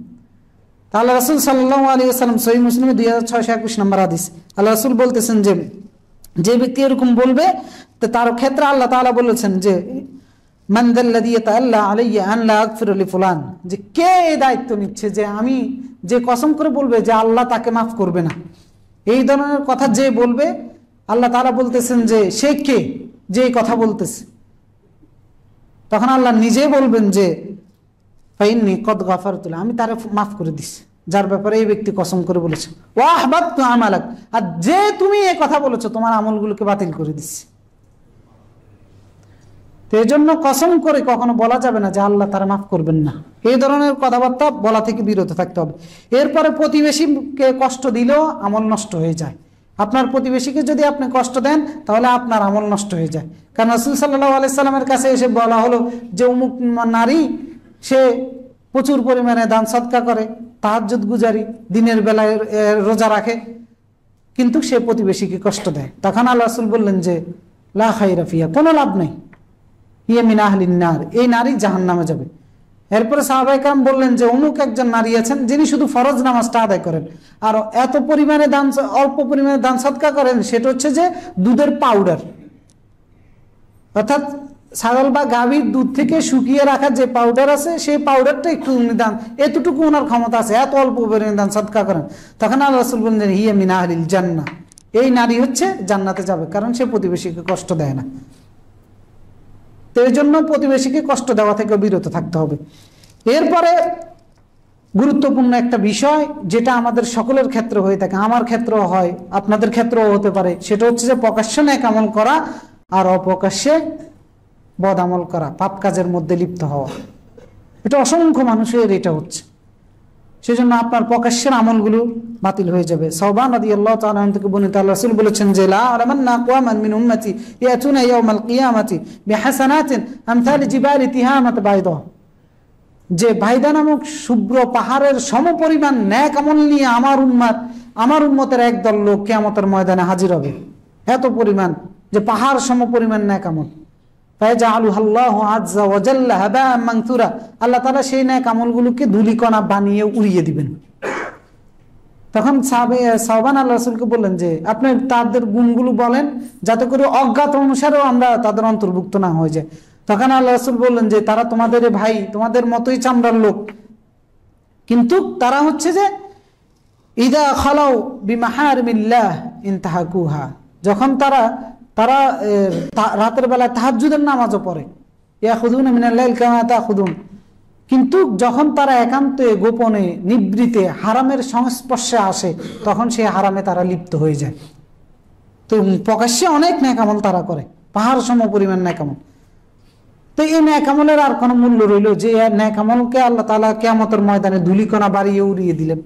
তাহলে রাসূল সাল্লাল্লাহু আলাইহি ওয়াসাল্লাম সহিহ মুসলিমে 2621 নম্বর হাদিস, আল্লাহ রাসূল বলতেছেন যে যে ব্যক্তি এরকম বলবে তার ক্ষেত্রে আল্লাহ তাআলা বলেছেন যে মান যাল্লাযী ইয়াতাআল্লা আলাইয়া আন লা আগফিরু লিফুলান, যে কে এই দায়িত্ব নিচ্ছে যে আমি, যে কসম করে বলবে যে আল্লাহ তাকে মাফ করবে না, এই ধরনের কথা যে বলবে, আল্লাহ তাআলা বলতেছেন যে সে কে যে এই কথা বলতেছে। তখন আল্লাহ নিজে বলবেন যে ফাইন্নী কদ গাফারতু লাহু, আমি তারে মাফ করে দিছি, যার ব্যাপারে এই ব্যক্তি কসম করে বলেছে। ওয়া আহবাবতু আমালাক, আর যে তুমি এই কথা বলেছো তোমার আমলগুলোকে বাতিল করে দিচ্ছি। তো এই জন্য কসম করে কখনো বলা যাবে না যে আল্লাহ তারা মাফ করবেন না, এই ধরনের কথাবার্তা বলা থেকে বিরত থাকতে হবে। এরপরে প্রতিবেশীকে কষ্ট দিলেও আমল নষ্ট হয়ে যায়। আপনার প্রতিবেশীকে যদি আপনি কষ্ট দেন তাহলে আপনার আমল নষ্ট হয়ে যায়। কারণ রাসূল সাল্লাল্লাহু আলাইহি সাল্লামের কাছে এসে বলা হলো যে অমুক নারী, সে প্রচুর পরিমাণে দান সদকা করে, তাহাজ্জুদ গুজারি, দিনের বেলায় রোজা রাখে, কিন্তু সে প্রতিবেশীকে কষ্ট দেয়। তখন আল্লাহ রাসূল বললেন যে লা খায়রা ফিহা, কোনো লাভ নেই, হিয়া মিন আহলিন নার, এই নারী জাহান্নামে যাবে। এরপরে সাহাবায়ে কেরাম বললেন যে অমুক একজন নারী আছেন যিনি শুধু ফরজ নামাজটা আদায় করেন, আর এত পরিমাণে দান, অল্প পরিমাণে দান সদকা করেন, সেটা হচ্ছে যে দুধের পাউডার, অর্থাৎ ছাগল বা গাভীর দুধ থেকে শুকিয়ে রাখা যে পাউডার আছে, সেই পাউডারটা একটু দান, এতটুকু ওনার ক্ষমতা আছে, এত অল্প পরিমাণে দান সদকা করেন। তখন আল্লাহ রাসূল বললেন হিয়া মিন আহলিল জান্নাহ, এই নারী হচ্ছে জান্নাতে যাবে, কারণ সে প্রতিবেশীকে কষ্ট দেয় না। তো এই জন্য প্রতিবেশীকে কষ্ট দেওয়া থেকে বিরত থাকতে হবে। এরপরে গুরুত্বপূর্ণ একটা বিষয়, যেটা আমাদের সকলের ক্ষেত্রে হয়ে থাকে, আমার ক্ষেত্রেও হয়, আপনাদের ক্ষেত্রেও হতে পারে, সেটা হচ্ছে যে প্রকাশ্যে নেক আমল করা আর অপ্রকাশ্যে বদ আমল করা, পাপ কাজের মধ্যে লিপ্ত হওয়া। এটা অসংখ্য মানুষের এটা হচ্ছে, সেজন্য আপনার প্রকাশ্যের আমলগুলো বাতিল হয়ে যাবে। সাওবান রাদিয়াল্লাহু তাআলা আনহু থেকে বর্ণিত, আল্লাহ রাসূল বলেছেন যে লা আলামান্না আকওয়ামান মিন উম্মতি ইয়াতুনা ইয়াওমাল কিয়ামাতি বিহাসানাতিন আমসালি জিবালি তিহামাত বাইদা, যে ভাইদা নামক শুভ্র পাহাড়ের সমপরিমাণ ন্যাক আমল নিয়ে আমার উম্মতের একদল লোক কিয়ামতের ময়দানে হাজির হবে, এত পরিমাণ যে পাহাড় সমপরিমাণ ন্যাক আমল। আল্লাহ তাআলা সেই ন্যাক আমলগুলোকে ধূলিকণা বানিয়ে উড়িয়ে দিবেন। তখন সাহবান আল্লাহ রাসূলকে বললেন যে আপনি তাদের গুণগুলো বলেন, যাতে করে অজ্ঞাত অনুসারেও আমরা তাদের অন্তর্ভুক্ত না হয়ে যায়। তখন আল্লাহ রাসূল বললেন যে তারা তোমাদের ভাই, তোমাদের মতোই চামড়ার লোক, কিন্তু তারা হচ্ছে যে ইদা খালাউ বিমাহারিমিল্লাহ ইনতাহাকুহা, যখন তারা রাতের বেলা তাহাজ্জুদের নামাজও পড়ে, ইয়াখুদুনা মিনাল লাইল কামা তাখুদুন, কিন্তু যখন তারা একান্তে গোপনে নিবৃতে হারামের সংস্পর্শে আসে তখন সেই হারামে তারা লিপ্ত হয়ে যায়। তো প্রকাশ্যে অনেক নেক আমল তারা করে, পাহাড় সম পরিমাণ নেক আমল। তো এই নেক আমলের আর কোনো মূল্য রইল যে নেক আমলকে আল্লাহ তাআলা কিয়ামতের ময়দানে ধূলিকণা বাড়িয়ে উড়িয়ে দিলেন।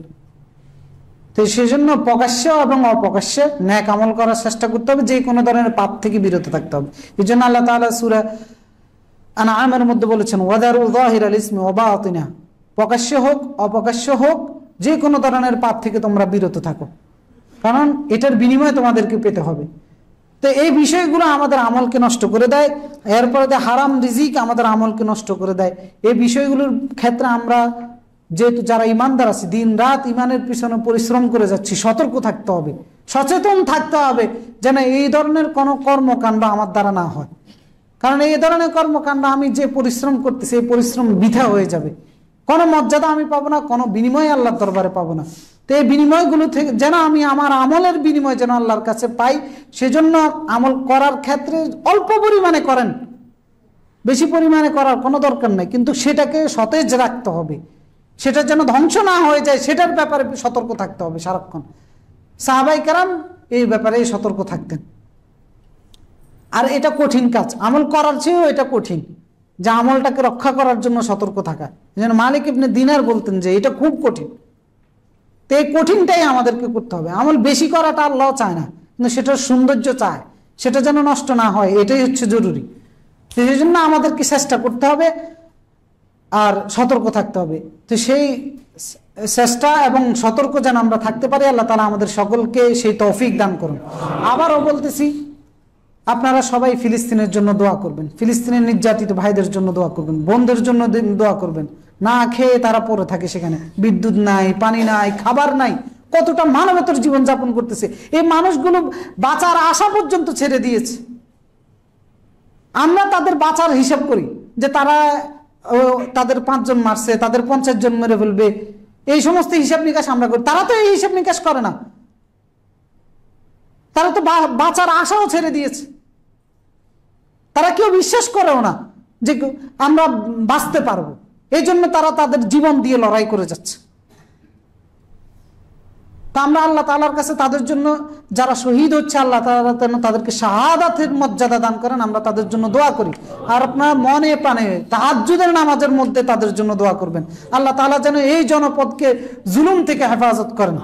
তো সেজন্য প্রকাশ্যে এবং অপ্রকাশ্যে নেক আমল করার চেষ্টা করতে হবে, যে কোনো ধরনের পাপ থেকে বিরত থাকতে হবে। এই জন্য আল্লাহ তাআলা সূরা আনআমের মধ্যে বলেছেন ওয়াদারু যাহিরাল ইসমি ওয়া বাতিনা, প্রকাশ্য হোক অপ্রকাশ্য হোক যে কোনো ধরনের পাপ থেকে তোমরা বিরত থাকো, কারণ এটার বিনিময়ে তোমাদেরকে পেতে হবে। তো এই বিষয়গুলো আমাদের আমলকে নষ্ট করে দেয়, এরপরে হারাম রিজিক আমাদের আমলকে নষ্ট করে দেয়। এই বিষয়গুলোর ক্ষেত্রে আমরা যেহেতু যারা ইমানদার আছি, দিন রাত ইমানের পিছনে পরিশ্রম করে যাচ্ছি, সতর্ক থাকতে হবে, সচেতন থাকতে হবে যেন এই ধরনের কোনো কর্মকাণ্ড আমার দ্বারা না হয়। কারণ এই ধরনের কর্মকাণ্ড আমি যে পরিশ্রম করতেছি এই পরিশ্রম বৃথা হয়ে যাবে, কোনো মর্যাদা আমি পাবো না, কোনো বিনিময় আল্লাহর দরবারে পাবো না। তো এই বিনিময়গুলো থেকে যেন আমি আমার আমলের বিনিময় যেন আল্লাহর কাছে পাই, সেজন্য আমল করার ক্ষেত্রে অল্প পরিমাণে করেন, বেশি পরিমাণে করার কোনো দরকার নেই, কিন্তু সেটাকে সতেজ রাখতে হবে, সেটা যেন ধ্বংস না হয়ে যায় সেটার ব্যাপারে সতর্ক থাকতে হবে সারাক্ষণ। সাহাবায়ে কেরাম এই ব্যাপারে সতর্ক থাকতেন। আর এটা কঠিন কাজ, আমল করার চেয়েও এটা কঠিন, যে আমলটাকে রক্ষা করার জন্য সতর্ক থাকা। যেন মালিক ইবনে দিনার বলতেন যে এটা খুব কঠিন। তো এই কঠিনটাই আমাদেরকে করতে হবে। আমল বেশি করাটা আল্লাহ চায় না, কিন্তু সেটার সৌন্দর্য চায়, সেটা যেন নষ্ট না হয়, এটাই হচ্ছে জরুরি। সেই জন্য আমাদেরকে চেষ্টা করতে হবে আর সতর্ক থাকতে হবে। তো সেই চেষ্টা এবং সতর্ক যেন আমরা থাকতে পারি, আল্লাহ তাআলা আমাদের সকলকে সেই তৌফিক দান করুন। আবারও বলতেছি, আপনারা সবাই ফিলিস্তিনের জন্য দোয়া করবেন, ফিলিস্তিনের নির্যাতিত ভাইদের জন্য দোয়া করবেন, বোনদের জন্য দোয়া করবেন। না খেয়ে তারা পড়ে থাকে, সেখানে বিদ্যুৎ নাই, পানি নাই, খাবার নাই, কতটা মানবেতর জীবন যাপন করতেছে। এই মানুষগুলো বাঁচার আশা পর্যন্ত ছেড়ে দিয়েছে। আমরা তাদের বাঁচার হিসাব করি যে তারা তাদের 5 জন মারছে, তাদের 50 জন মেরে ফেলবে, এই সমস্ত হিসাব নিকাশ আমরা করি। তারা তো এই হিসাব নিকাশ করে না, তারা তো বাঁচার আশাও ছেড়ে দিয়েছে। তারা কেউ বিশ্বাস করেও না যে আমরা বাঁচতে পারবো, এই জন্য তারা তাদের জীবন দিয়ে লড়াই করে যাচ্ছে। তা আমরা আল্লাহ তাআলার কাছে তাদের জন্য, যারা শহীদ হচ্ছে, আল্লাহ তাআলা যেন তাদেরকে শাহাদাতের মর্যাদা দান করেন, আমরা তাদের জন্য দোয়া করি। আর আপনার মনে প্রাণে তাহাজ্জুদের নামাজের মধ্যে তাদের জন্য দোয়া করবেন। আল্লাহ তাআলা যেন এই জনপদকে জুলুম থেকে হেফাজত করেন।